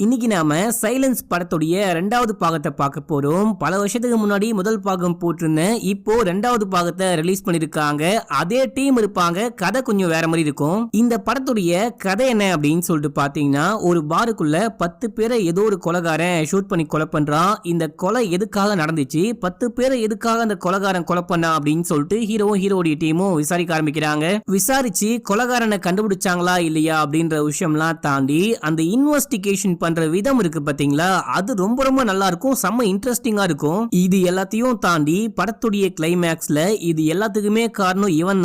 இன்னைக்கு நாம சைலன்ஸ் படத்துடைய ரெண்டாவது பாகத்தை பார்க்க போறோம். பல வருஷத்துக்கு முன்னாடி முதல் பாகம் போட்டிருந்தேன். இப்போ ரெண்டாவது பாகத்தை ரிலீஸ் பண்ணிருக்காங்க. அதே டீம் இருப்பாங்க. கதை கொஞ்சம் வேற மாதிரி இருக்கும். இந்த படத்துடைய கதை என்ன அப்படின்னு சொல்லிட்டு பாத்தீங்கன்னா, ஒரு பாருக்குள்ள 10 பேரை ஏதோ ஒரு கொலைகாரன் ஷூட் பண்ணி கொலை பண்றான். இந்த கொலை எதுக்காக நடந்துச்சு, 10 பேரை எதுக்காக அந்த கொலைகாரன் கொலை பண்ணா அப்படின்னு சொல்லிட்டு ஹீரோவும் ஹீரோடைய டீமும் விசாரிக்க ஆரம்பிக்கிறாங்க. விசாரிச்சு கொலைகாரனை கண்டுபிடிச்சாங்களா இல்லையா அப்படின்ற விஷயம்லாம் தாண்டி அந்த இன்வெஸ்டிகேஷன் பண்ற விதம் இருக்கு பாத்தீங்களா, அது ரொம்ப ரொம்ப நல்லா இருக்கும். செம்ம இன்ட்ரெஸ்டிங்கா இருக்கும். இது எல்லாத்தையும் தாண்டி படத்துடைய கிளைமேக்ஸ்ல இது எல்லாத்துக்குமே காரணம் இவன்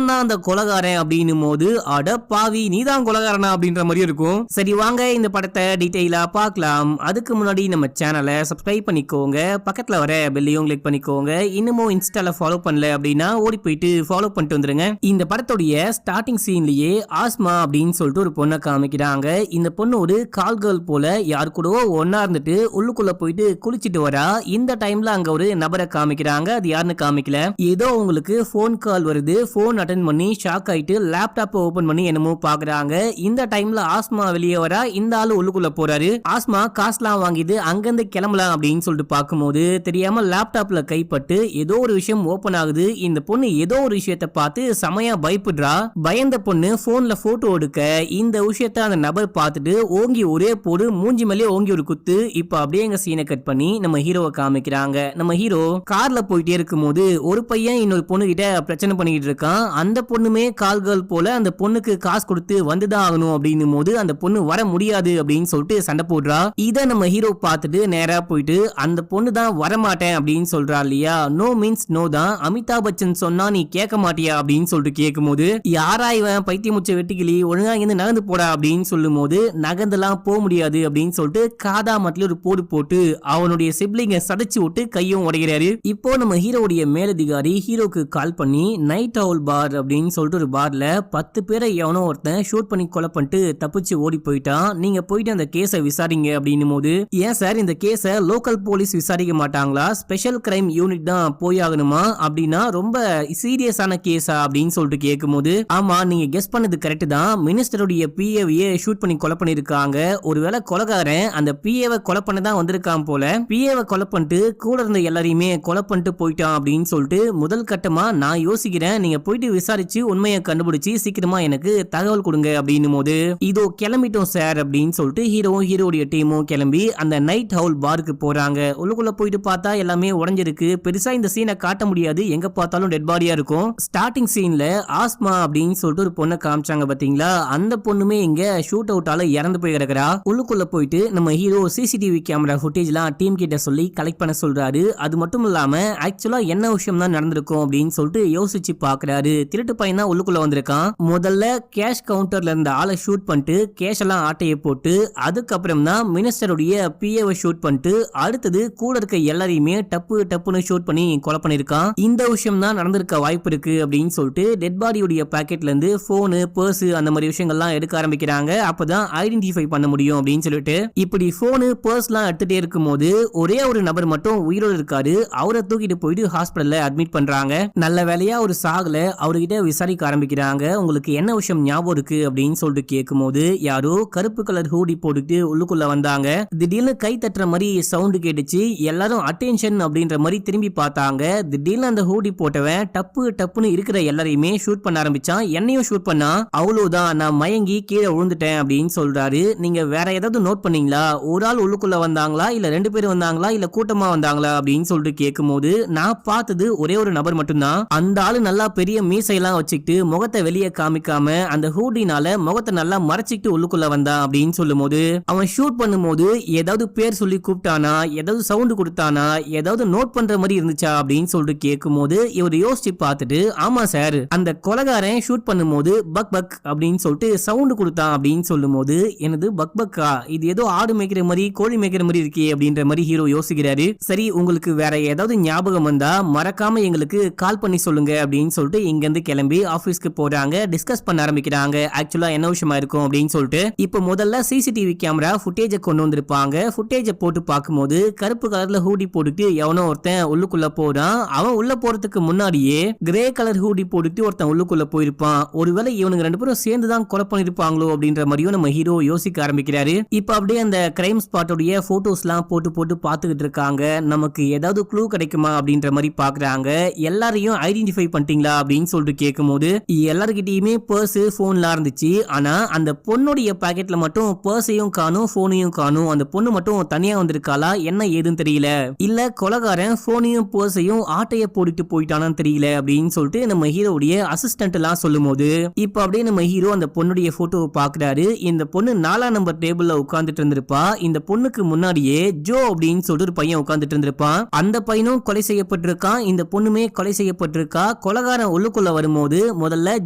தான் அந்த கொலைகாரன் அப்படின்னும் போது, அட பாவி நீதான் கொலைகாரனா அப்படின்ற மாதிரி இருக்கும். சரி வாங்க இந்த படத்தை டீடைலா பார்க்கலாம். அதுக்கு முன்னாடி நம்ம சேனலை சப்ஸ்கிரைப் பண்ணிக்கோங்க, பக்கத்துல வர பெல்லையும் கிளிக் பண்ணிக்கோங்க. இன்னமும் இன்ஸ்டால ஃபாலோ பண்ணல அப்படின்னா ஓடி போயிட்டு ஃபாலோ பண்ணிட்டு வந்துருங்க. இந்த படத்துடைய ஸ்டார்டிங் சீன்லயே ஆஸ்மா அப்படின்னு சொல்லிட்டு ஒரு பொண்ணை காமிக்கிறாங்க. இந்த பொண்ணு ஒரு கால் கேர்ள் போல யார் கூடவோ ஒன்னா இருந்துட்டு உள்ளுக்குள்ள போயிட்டு குளிச்சிட்டு வரா. இந்த டைம்ல அங்க ஒரு நபரை காமிக்கிறாங்க. அது யாருன்னு காமிக்கல. ஏதோ உங்களுக்கு போன் கால் வருது. போன் அட்டென்ட் பண்ணி ஷாக் ஆயிட்டு லேப்டாப் ஓபன் பண்ணி என்னமோ பாக்குறாங்க. இந்த டைம்ல ஆஸ்மா வெளியே வரா. இந்த ஆளு உள்ளுக்குள்ள போறாரு. ஆஸ்மா காசுலாம் வாங்கிட்டு அங்கிருந்து கிளம்பலாம் அப்படின்னு சொல்லிட்டு பார்க்கும்போது தெரியாம லேப்டாப்ல கைப்பட்டு ஏதோ ஒரு விஷயம் ஓபன் ஆகுது. இந்த பொண்ணு ஏதோ ஒரு விஷயத்தை பார்த்து செமையா பயப்படுறா. பயந்த பொண்ணு போன்ல போட்டோ எடுக்க இந்த விஷயத்தை அந்த நபர் பார்த்துட்டு ஓங்கி ஒரே போடு, மூஞ்சி மேலே ஓங்கி ஒரு குத்து. இப்ப அப்படியே எங்க சீனை கட் பண்ணி நம்ம ஹீரோவை காமிக்கிறாங்க. நம்ம ஹீரோ கார்ல போயிட்டே இருக்கும் போது ஒரு பையன் இன்னொரு பொண்ணு கிட்ட பிரச்சனை பண்ணிட்டு இருக்கான். அந்த பொண்ணுமே கால் கேர்ள் போல அந்த பொண்ணுக்கு காசு கொடுத்து வந்துதான் ஆகணும் அப்படின்னும் போது அந்த பொண்ணு வர முடியாது அப்படின்னு சொல்லிட்டு சண்டை போடுறா. இத நம்ம ஹீரோ பார்த்துட்டு நேரா போயிட்டு அந்த பொண்ணு தான் வரமாட்டேன் அப்படின்னு சொல்றா இல்லையா. நோ மீன்ஸ் நோ தான். அமிதாப் பச்சன் சொன்னா நீ கேட்க மாட்டியா அப்படின்னு சொல்லிட்டு கேட்கும் போது, யாரா இவன் பைத்திய முச்ச வெட்டிக்கிளி, ஒழுங்கா இருந்து நகர்ந்து போடா அப்படின்னு சொல்லும் போது, நகர்ந்தெல்லாம் போக முடியாது அப்படின்னு சொல்லிட்டு காதாமட்டில ஒரு போடு போட்டு அவனுடைய சிப்ளிங்க சதைச்சு விட்டு கையும் உடைகிறாரு. இப்போ நம்ம ஹீரோடைய மேலதிகாரி ஹீரோக்கு கால் பண்ணி நைட் அவுல் பார் அப்படின்னு சொல்லிட்டு ஒரு பார்ல 10 பேரை எவனோ ஒருத்தன் ஷூட் பண்ணி கொலை பண்ணிட்டு தப்பிச்சு ஓடி போயிட்டான். நீங்க போயிட்டு அந்த கேஸை விசாரிங்க அப்படின்னும் போது, ஏன் சார் இந்த கேஸை லோக்கல் போலீஸ் விசாரிக்க மாட்டாங்களா, ஸ்பெஷல் கிரைம் யூனிட் தான் போய் ஆகணுமா அப்படின்னா ரொம்ப சீரியஸான கேஸா அப்படின்னு சொல்லிட்டு கேட்கும் போது, ஆமா நீங்க கெஸ் பண்ணது கரெக்ட் தான். மினிஸ்டருடைய பிஏவியை ஷூட் பண்ணி கொலை பண்ணிருக்காங்க. ஒருவேளை கொலைகாரன் அந்த பிஏவை கொலை பண்ண தான் வந்திருக்கான் போல. பிஏவை கொலை பண்ணிட்டு கூட இருந்த எல்லாரையுமே கொலை பண்ணிட்டு போயிட்டான் அப்படின்னு சொல்லிட்டு முதல் கட்டமா நான் யோசிக்கிறேன். நீங்க போயிட்டு விசாரிச்சு உண்மையை கண்டுபிடிச்சு சீக்கிரமா எனக்கு தகவல் கொடுங்க அப்படின்னும் போது, இதோ கிளம்பிட்டோம் சார் அப்படின்னு சொல்லிட்டு ஹீரோடைய டீமும் கிளம்பி அந்த நைட் ஹவுல் பாருக்கு போறாங்க. உள்ளுக்குள்ள போயிட்டு பார்த்தா எல்லாமே உடைஞ்சிருக்கு. பெருசா இந்த சீனை காட்ட முடியாது, எங்க பார்த்தாலும் டெட் பாடியா இருக்கும். ஸ்டார்டிங் சீன்ல ஆஸ்மா அப்படின்னு சொல்லிட்டு ஒரு பொண்ணை காமிச்சாங்க பாத்தீங்களா, அந்த பொண்ணுமே இங்க ஷூட் அவுட்டால இறந்து போய் கிடக்குறா. உள்ளுக்குள்ள போயிட்டு நம்ம ஹீரோ சிசிடிவி கேமரா ஃபுட்டேஜ்லாம் டீம் கிட்ட சொல்லி கலெக்ட் பண்ண சொல்றாரு. அது மட்டும் இல்லாம ஆக்சுவலா என்ன விஷயம் தான் நடந்திருக்கும் அப்படின்னு சொல்லிட்டு யோசிச்சு பாக்குறாரு. திருட்டு பையன் தான் உள்ளுக்குள்ள வந்திருக்கான். முதல்ல கேஷ் கவுண்டர்ல இருந்த ஆளை ஷூட் பண்ணிட்டு கேஷ் எல்லாம் ஆட்டையை போட்டு, அதுக்கப்புறம் தான் மினிஸ்டருடைய பிஏவை ஷூட் பண்ணிட்டு, அடுத்தது கூட இருக்க எல்லாரையுமே டப்புன்னு ஷூட் பண்ணி கொலை பண்ணிருக்கான். இந்த விஷயம் தான் நடந்திருக்க வாய்ப்பு இருக்கு அப்படின்னு சொல்லிட்டு டெட் பாடியுடைய பாக்கெட்ல இருந்து போனு, பர்ஸ் அந்த மாதிரி விஷயங்கள்லாம் எடுக்க ஆரம்பிக்கிறாங்க. அப்பதான் ஐடென்டிஃபை பண்ண முடியும் அப்படின்னு சொல்லிட்டு இப்படி போனு பர்ஸ்லாம் எடுத்துட்டே இருக்கும் போது ஒரே ஒரு நபர் மட்டும் உயிரோடு இருக்காரு. அவரை தூக்கிட்டு போயிட்டு ஹாஸ்பிடல்ல அட்மிட் பண்றாங்க. நல்ல வேலையா ஒரு சாகல. அவர்கிட்ட விசாரிக்க ஆரம்பிக்கிறாங்க. உங்களுக்கு என்ன விஷயம் ஞாபகம் இருக்கு அப்படின்னு சொல்லிட்டு கேட்கும் போது, யாரோ கருப்பு கலர் ஹூடி போட்டுட்டு உள்ளுக்குள்ள வந்தாங்க. திடீர்னு கை தட்டுற மாதிரி சவுண்ட் கேட்டுச்சு. எல்லாரும் அட்டென்ஷன் அப்படின்ற மாதிரி திரும்பி பார்த்தாங்க. திடீர்னு அந்த ஹூடி போட்டவன் டப்புன்னு இருக்கிற எல்லாரையுமே ஷூட் பண்ண ஆரம்பிச்சான். என்னையும் ஷூட் பண்ணா. அவ்வளவுதான், நான் மயங்கி கீழே விழுந்துட்டேன் அப்படின்னு சொல்றாரு. நீங்க வேற ஏதாவது நோட் பண்ணீங்களா, ஒரு ஆள் உள்ளுக்குள்ள வந்தாங்களா இல்ல 2 பேர் வந்தாங்களா இல்ல கூட்டமா வந்தாங்களா அப்படின்னு சொல்லிட்டு கேட்கும் போது, நான் பார்த்தது ஒரே ஒரு நபர் மட்டும்தான். அந்த ஆளு நல்லா பெரிய மீசையெல்லாம் வச்சுக்கிட்டு முகத்தை வெளியே காமிக்காம அந்த ஹூடினால முகத்தை நல்லா மறைச்சிட்டு உள்ளுக்குள்ள வந்தான் அப்படின்னு சொல்லும் போது, அவன் ஷூட் பண்ணும் போது ஏதாவது பேர் சொல்லி கூப்பிட்டானா, ஏதாவது சவுண்ட் கொடுத்தானா, ஏதாவது நோட் பண்ற மாதிரி இருந்துச்சா அப்படின்னு சொல்லிட்டு கேட்கும் போது இவர் யோசிச்சு பார்த்துட்டு, ஆமா சார் அந்த கொலைகாரன் ஷூட் பண்ணும் போது பக் பக் அப்படின்னு சொல்லிட்டு சவுண்ட் கொடுத்தான் அப்படின்னு சொல்லும் போது, எனது பக் பக்கா, இது ஏதோ ஆடு மேய்க்கிற மாதிரி கோழி மேய்க்கிற மாதிரி இருக்கே அப்படின்ற மாதிரி ஹீரோ யோசிக்கிறாரு. சரி உங்களுக்கு வேற ஏதாவது ஞாபகம் வந்தா மறக்காம எங்களுக்கு கால் பண்ணி சொல்லுங்க அப்படின்னு சொல்லிட்டு இங்க இருந்து கிளம்பி ஆபீஸ்க்கு போறாங்க. டிஸ்கஸ் பண்ண ஆரம்பிக்கிறாங்க. ஆக்சுவலா என்ன விஷயமா இருக்கும் அப்படின்னு சொல்லிட்டு இப்போ முதல்ல சிசிடிவி கேமரா ஃபுட்டேஜ கொண்டு வந்திருப்பாங்க. ஃபுட்டேஜ போட்டு பார்க்கும்போது கருப்பு கலர்ல ஹூடி போட்டுட்டு எவனோ ஒருத்தன் உள்ளுக்குள்ள போறான். அவன் உள்ள போறதுக்கு முன்னாடியே கிரே கலர் ஹூடி போட்டுட்டு ஒருத்தன் உள்ளுக்குள்ள போயிருப்பான். ஒருவேளை இவனுங்க 2 பேரும் சேர்ந்துதான் கொலை பண்ணிருப்பாங்களோ அப்படின்ற மாதிரியும் நம்ம ஹீரோ யோசிக்க ஆரம்பிக்கிறாரு. இப்ப அப்படியே அந்த கிரைம் ஸ்பாட்டோடைய போட்டோஸ் எல்லாம் போட்டு போட்டு பாத்துக்கிட்டு இருக்காங்க. நமக்கு ஏதாவது க்ளூ கிடைக்குமா அப்படின்ற மாதிரி பாக்குறாங்க. எல்லாரையும் ஐடென்டிஃபை பண்ணிட்டீங்களா அப்படின்னு சொல்லிட்டு கேட்கும்போது எல்லார்கிட்டயுமே பர்ஸ் போன்லாம் இருந்துச்சு. ஆனா அந்த பொண்ணுடைய பாக்கெட்ல மட்டும் பர்ஸையும் காணும் போனையும் காணும். அந்த பொண்ணு மட்டும் தனியா வந்திருக்காளா என்ன ஏதுன்னு தெரியல, இல்ல கொலகாரன் போனையும் பர்ஸையும் ஆட்டைய போட்டுட்டு போயிட்டானான்னு தெரியல அப்படின்னு சொல்லிட்டு நம்ம ஹீரோடைய அசிஸ்டன்ட் எல்லாம் சொல்லும் போது இப்ப அப்படியே நம்ம ஹீரோ அந்த பொண்ணுடைய போட்டோவை பாக்குறாரு. இந்த பொண்ணு 4ஆம் நம்பர் டேபிள்ல உட்கார்ந்துட்டு இருந்திருப்பா. இந்த பொண்ணுக்கு முன்னாடியே ஜோ அப்படின்னு சொல்லிட்டு ஒரு பையன் உட்கார்ந்துட்டு இருந்திருப்பான். அந்த பையனும் கொலை செய்யப்பட்டிருக்கான். இந்த பொண்ணுமே கொலை செய்யப்பட்டிருக்கா. கொலகாரன் உள்ளுக்குள்ள வரும்போது முதல்ல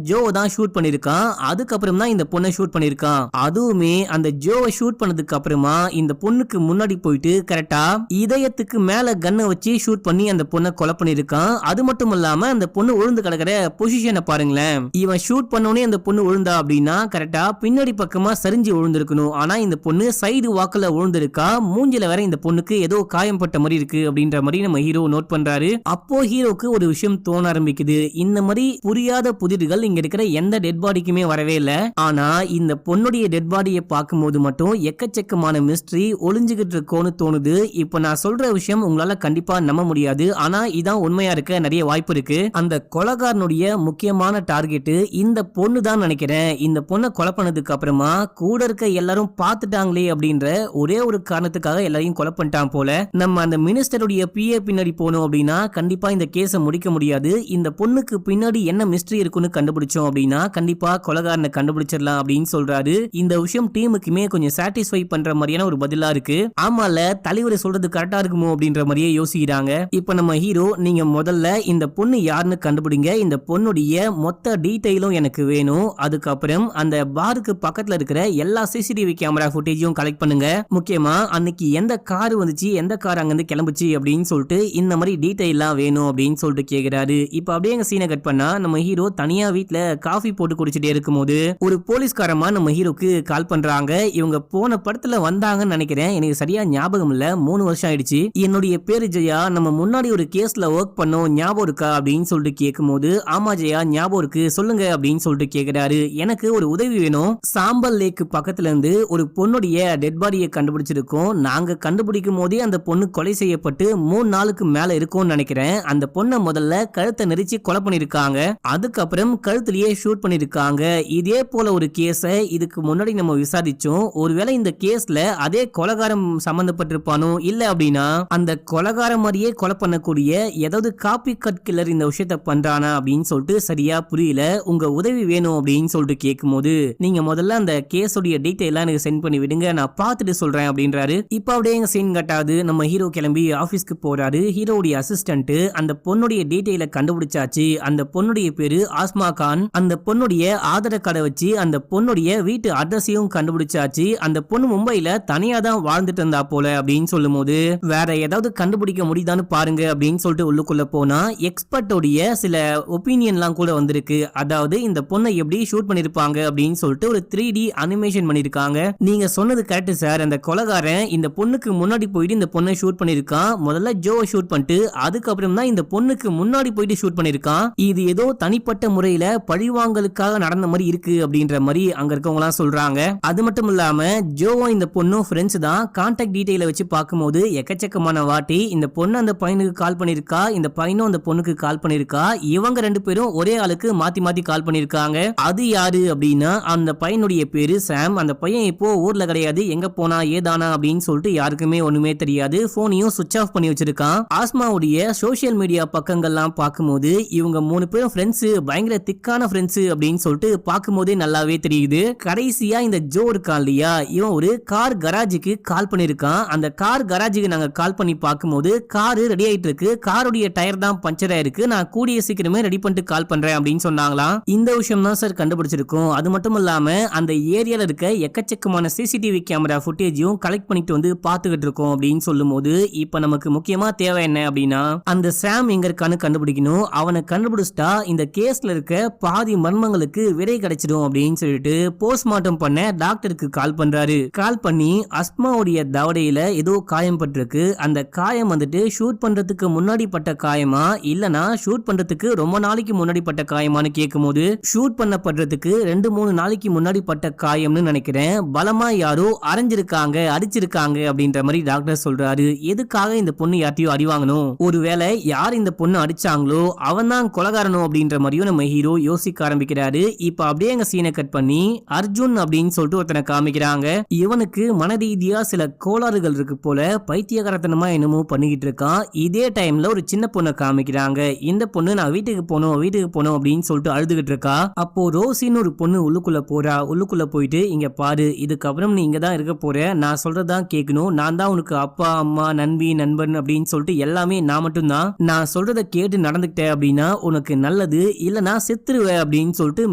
ஜோ தான் ஷூட் பண்ணிருக்கான். அதுக்கப்புறம் தான் இந்த பொண்ணை ஷூட் பண்ணிருக்கான். அதுவுமே அந்த ஜோவை ஷூட் பண்ணதுக்கு அப்புறமா இந்த பொண்ணுக்கு முன்னாடி போயிட்டு கரெக்டா இதயத்துக்கு மேல கன்னை வச்சு ஷூட் பண்ணி அந்த பொண்ணை கொலை பண்ணிருக்கான். அது மட்டும் இல்லாம அந்த பொண்ணு விழுந்து கிடக்கிற பொசிஷனை பாருங்களேன். இவன் ஷூட் பண்ணோனே அந்த பொண்ணு விழுந்தா அப்படின்னா கரெக்டா பின்னாடி பக்கமா சரிஞ்சு விழுந்திருக்கணும். ஆனா இந்த பொண்ணு சைடு வாக்குல விழுந்திருக்கா. மூஞ்சில வேற இந்த பொண்ணுக்கு ஏதோ காயம்பட்ட மாதிரி இருக்கு அப்படின்ற மாதிரி நம்ம ஹீரோ நோட் பண்றாரு. அப்போ ஹீரோக்கு ஒரு விஷயம் தோண ஆரம்பிக்குது. இந்த மாதிரி புரியாத புதிர்கள் இங்க இருக்கிற எந்த டெட் பாடிக்குமே வரவே இல்ல. ஆனா இந்த பொண்ணுடைய டெட் பாடியை பார்க்கும்போது மட்டும் எக்கச்சக்கமான மிஸ்ட்ரி ஒளிஞ்சுகிட்டு இருக்கோன்னு தோணுது. இப்ப நான் சொல்ற விஷயம் உங்களால கண்டிப்பா நம்ப முடியாது. ஆனா இதான் உண்மையா இருக்க நிறைய வாய்ப்பு இருக்கு. அந்த கொலைகாரனுடைய முக்கியமான டார்கெட் இந்த பொண்ணு தான் நினைக்கிறேன். இந்த பொண்ணை கொலை பண்ணதுக்கு அப்புறமா கூட இருக்க எல்லாரும் பார்த்துட்டாங்களே அப்படின்ற ஒரே ஒரு காரணத்துக்காக எல்லாரையும் கொலை பண்ணிட்டான் போல. நம்ம அந்த மினிஸ்டருடைய பிஏ பின்னாடி போனோம் அப்படின்னா கண்டிப்பா இந்த கேஸை முடிக்க முடியாது. இந்த பொண்ணுக்கு பின்னாடி என்ன மிஸ்ட்ரி இருக்குன்னு கண்டுபிடிச்சோம் அப்படின்னா கண்டிப்பா கொலைகாரனை கண்டுபிடிச்சிடலாம் அப்படின்னு சொல்றாரு. இந்த விஷயம் டீமுக்குமே கொஞ்சம் சாட்டிஸ்ஃபை பண்ற மாதிரியான ஒரு பதிலா இருக்கு. ஆமால தலைவர் சொல்றது கரெக்டா இருக்குமோ அப்படின்ற மாதிரியே யோசிக்கிறாங்க. இப்ப நம்ம ஹீரோ நீங்க முதல்ல இந்த பொண்ணு யாருன்னு கண்டுபிடிங்க. இந்த பொண்ணுடைய மொத்த டீடைலும் எனக்கு வேணும். அதுக்கப்புறம் அந்த பாருக்கு பக்கத்துல இருக்கிற எல்லா சிசிடிவி கேமரா ஃபுட்டேஜும் கலெக்ட் பண்ணுங்க. முக்கியமா அன்னைக்கு எந்த கார் வந்துச்சு, எந்த கார் அங்கிருந்து கிளம்புச்சு அப்படின்னு சொல்லிட்டு இந்த மாதிரி டீடைல்லாம் வேணும் அப்படின்னு சொல்லிட்டு கேக்குறாரு. இப்ப அப்படியே எங்க சீனை கட் பண்ணா நம்ம ஹீரோ தனியா வீட்ல காஃபி போட்டு குடிச்சிட்டே இருக்கும்போது ஒரு போலீஸ்காரமா நம்ம ஹீரோக்கு கால் பண்றாங்க. இவங்க போன படத்துல வந்தாங்கன்னு நினைக்கிறேன். எனக்கு சரியா ஞாபகம் இல்ல. 3 வருஷம் ஆயிடுச்சு. என்னுடைய பேரு ஜெயா. நம்ம முன்னாடி ஒரு கேஸ்ல ஒர்க் பண்ணோம், ஞாபகம் இருக்கா அப்படின்னு சொல்லிட்டு கேட்கும்போது ஆமா ஜெயா ஞாபகம் இருக்கு சொல்லுங்க அப்படின்னு சொல்லிட்டு கேக்குறாரு. எனக்கு ஒரு உதவி வேணும். சாம்பல் லேக் பக்கத்துல இருந்து ஒரு பொண்ணுடைய டெட் பாடியை கண்டுபிடிச்சிருக்கோம். நாங்க கண்டுபிடிக்கும் போதே அந்த பொண்ணு கொலை செய்யப்பட்டு 3 நாளுக்கு மேல இருக்கும்னு நினைக்கிறேன். அந்த பொண்ணை முதல்ல கழுத்தை நெரிச்சு கொலை பண்ணிருக்காங்க. அதுக்கப்புறம் கழுத்திலேயே ஷூட் பண்ணிருக்காங்க. இதே போல ஒரு கேஸை இதுக்கு முன்னாடி நம்ம விசாரிச்சோம். ஒருவேளை இந்த கேஸ்ல அதே கொலைகாரம் சம்பந்தப்பட்டிருப்பானோ, இல்ல அப்படின்னா அந்த கொலைகாரம் மாதிரியே கொலை பண்ணக்கூடிய ஏதாவது காப்பி கட் கில்லர் இந்த விஷயத்த பண்றானா அப்படின்னு சொல்லிட்டு சரியா புரியல. உங்க உதவி வேணும் அப்படின்னு சொல்லிட்டு கேட்கும்போது நீங்க முதல்ல அந்த கேஸோடைய டீடைல்லாம் எனக்கு சென்ட் பண்ணி விடுங்க, நான் பார்த்துட்டு சொல்றேன் அப்படின்றாரு. இப்ப அப்படியே எங்க சீன் கட்டாது. நம்ம ஹீரோ கிளம்பி ஆபீஸ்க்கு போறாரு. ஹீரோடைய அசிஸ்டன்ட் அந்த பொண்ணுடைய டீடைல கண்டுபிடிச்சாச்சு. அந்த பொண்ணுடைய பேரு ஆஸ்மா கான். அந்த பொண்ணுடைய ஆதார் கார்டை வச்சு அந்த பொண்ணுடைய வீட்டு அட்ரஸையும் கண்டுபிடிச்சாச்சு. அந்த பொண்ணு மும்பைல தனியா தான் வாழ்ந்துட்டு இருந்தா போல அப்படின்னு சொல்லும் போது வேற ஏதாவது கண்டுபிடிக்க முடியுதான்னு பாருங்க அப்படின்னு சொல்லிட்டு உள்ளுக்குள்ள போனா எக்ஸ்பர்ட்டோடைய சில ஒப்பீனியன்லாம் கூட வந்திருக்கு. அதாவது இந்த பொண்ணை எப்படி ஷூட் பண்ணிருப்பாங்க அப்படின்னு சொல்லிட்டு ஒரு 3D அனிமேஷன் பண்ணிருக்காங்க. நீங்க சொன்னது கரெக்ட் சார். அந்த கொலைகாரன் இந்த பொண்ணுக்கு முன்னாடி போயிட்டு இந்த பொண்ணை ஷூட் பண்ணிருக்கான். முதல்ல ஜோவை ஷூட் பண்ணிட்டு அதுக்கப்புறம் தான் இந்த பொண்ணுக்கு முன்னாடி போயிட்டு ஷூட் பண்ணிருக்கான். இது ஏதோ தனிப்பட்ட முறையில பழிவாங்கலுக்காக நடந்த மாதிரி இருக்கு அப்படின்ற மாதிரி அங்க இருக்கவங்க எல்லாம் சொல்றாங்க. அது மட்டும் இல்லாம ஜோவும் இந்த பொண்ணும் ஃப்ரெண்ட்ஸ் தான். கான்டாக்ட் டீடைல வச்சு பார்க்கும்போது எக்கச்சக்கமான வாட்டி இந்த பொண்ணு அந்த பையனுக்கு கால் பண்ணிருக்கா, இந்த பையனும் அந்த பொண்ணுக்கு கால் பண்ணிருக்கா. இவங்க 2 பேரும் ஒரே ஆளுக்கு மாத்தி மாத்தி கால் பண்ணிருக்காங்க. அது யாரு அப்படின்னா அந்த பையனுடைய பேரு சாம். அந்த பையன் இப்போ ஊர்ல கிடையாது. எங்க போனா ஏதானா அப்படின்னு சொல்லிட்டு யாருக்குமே ஒண்ணுமே தெரியாது. போனையும் சுவிட்ச் ஆஃப் பண்ணி வச்சிருக்கான். ஆஸ்மாவுடைய சோசியல் மீடியா பக்கங்கள்லாம் பார்க்கும்போது இவங்க 3 பேரும் ஃப்ரெண்ட்ஸ், பயங்கர திக்கான ஃப்ரெண்ட்ஸ் அப்படின்னு சொல்லிட்டு பார்க்கும்போதே நல்லாவே தெரியுது. கடைசியா இந்த ஜோ இருக்கான் இல்லையா, இவன் ஒரு கார் கராஜுக்கு கால் பண்ணிருக்கான். அந்த கார் கராஜுக்கு நாங்க கால் பண்ணி பார்க்கும்போது கார் ரெடி ஆயிட்டு இருக்கு, காருடைய டயர் தான் பஞ்சர் ஆயிருக்கு, நான் கூடிய சீக்கிரமே ரெடி பண்ணிட்டு கால் பண்றேன் அப்படின்னு சொன்னாங்களாம். இந்த விஷயம் தான் சார் கண்டுபிடிச்சிருக்கோம். அது மட்டும் இல்லாம அந்த ஏரியால இருக்க எக்கச்சக்கமான சிசிடிவி கேமரா ஃபுட்டேஜையும் கலெக்ட் பண்ணிட்டு வந்து பாத்துக்கிட்டு இருக்கோம் அப்படின்னு சொல்லும் போது இப்ப நமக்கு முக்கியமா தேவை என்ன அப்படின்னா அந்த சாம் எங்க இருக்கான்னு கண்டுபிடிக்கணும். அவனை கண்டுபிடிச்சிட்டா இந்த கேஸ்ல இருக்க பாதி மர்மங்களுக்கு விடை கிடைச்சிடும் அப்படின்னு சொல்லிட்டு போஸ்ட்மார்ட்டம் பண்ண டாக்டருக்கு கால் பண்றாரு. கால் பண்ணி அஸ்மாவுடைய தவடையில ஏதோ காயம் பட்டிருக்கு. அந்த காயம் வந்துட்டு ஷூட் பண்றதுக்கு முன்னாடி பட்ட காயமா இல்லனா ஷூட் பண்றதுக்கு ரொம்ப நாளைக்கு முன்னாடி பட்ட காயமான்னு கேட்கும்போது ஷூட் பண்ணப்படுறதுக்கு 2-3 நாளைக்கு முன்னாடி பட்ட காயம்னு நினைக்கிறேன். பலமா அம்மா யாரோ அரைஞ்சிருக்காங்க அடிச்சிருக்காங்க அப்படின்ற மாதிரி டாக்டர் சொல்றாரு. எதுக்காக இந்த பொண்ணு யார்ட்டையோ அடி வாங்கணும், ஒருவேளை யார் இந்த பொண்ணு அடிச்சாங்களோ அவன் தான் கொலகாரனும் அப்படின்ற மாதிரியும் நம்ம ஹீரோ யோசிக்க ஆரம்பிக்கிறாரு. இப்ப அப்படியே எங்க சீனை கட் பண்ணி அர்ஜுன் அப்படின்னு சொல்லிட்டு ஒருத்தனை காமிக்கிறாங்க. இவனுக்கு மனரீதியா சில கோளாறுகள் இருக்கு போல, பைத்தியகாரத்தனமா என்னமோ பண்ணிக்கிட்டு இருக்கான். இதே டைம்ல ஒரு சின்ன பொண்ணை காமிக்கிறாங்க. இந்த பொண்ணு நான் வீட்டுக்கு போனோம் அப்படின்னு சொல்லிட்டு அழுதுகிட்டு இருக்கா. அப்போ ரோசின்னு ஒரு பொண்ணு உள்ளுக்குள்ள போறா. உள்ளுக்குள்ள போயிட்டு இங்க பாரு, இதுக்கப்புறம் நீ இங்க தான் இருக்க போற, நான் சொல்றதான் கேட்கணும், நான் தான் உனக்கு அப்பா அம்மா நண்பி நண்பன் அப்படின்னு சொல்லிட்டு எல்லாமே நான் மட்டும்தான், நான் சொல்றத கேட்டு நடந்துக்கிட்ட அப்படின்னா உனக்கு நல்லது, இல்லனா செத்துருவ அப்படின்னு சொல்லிட்டு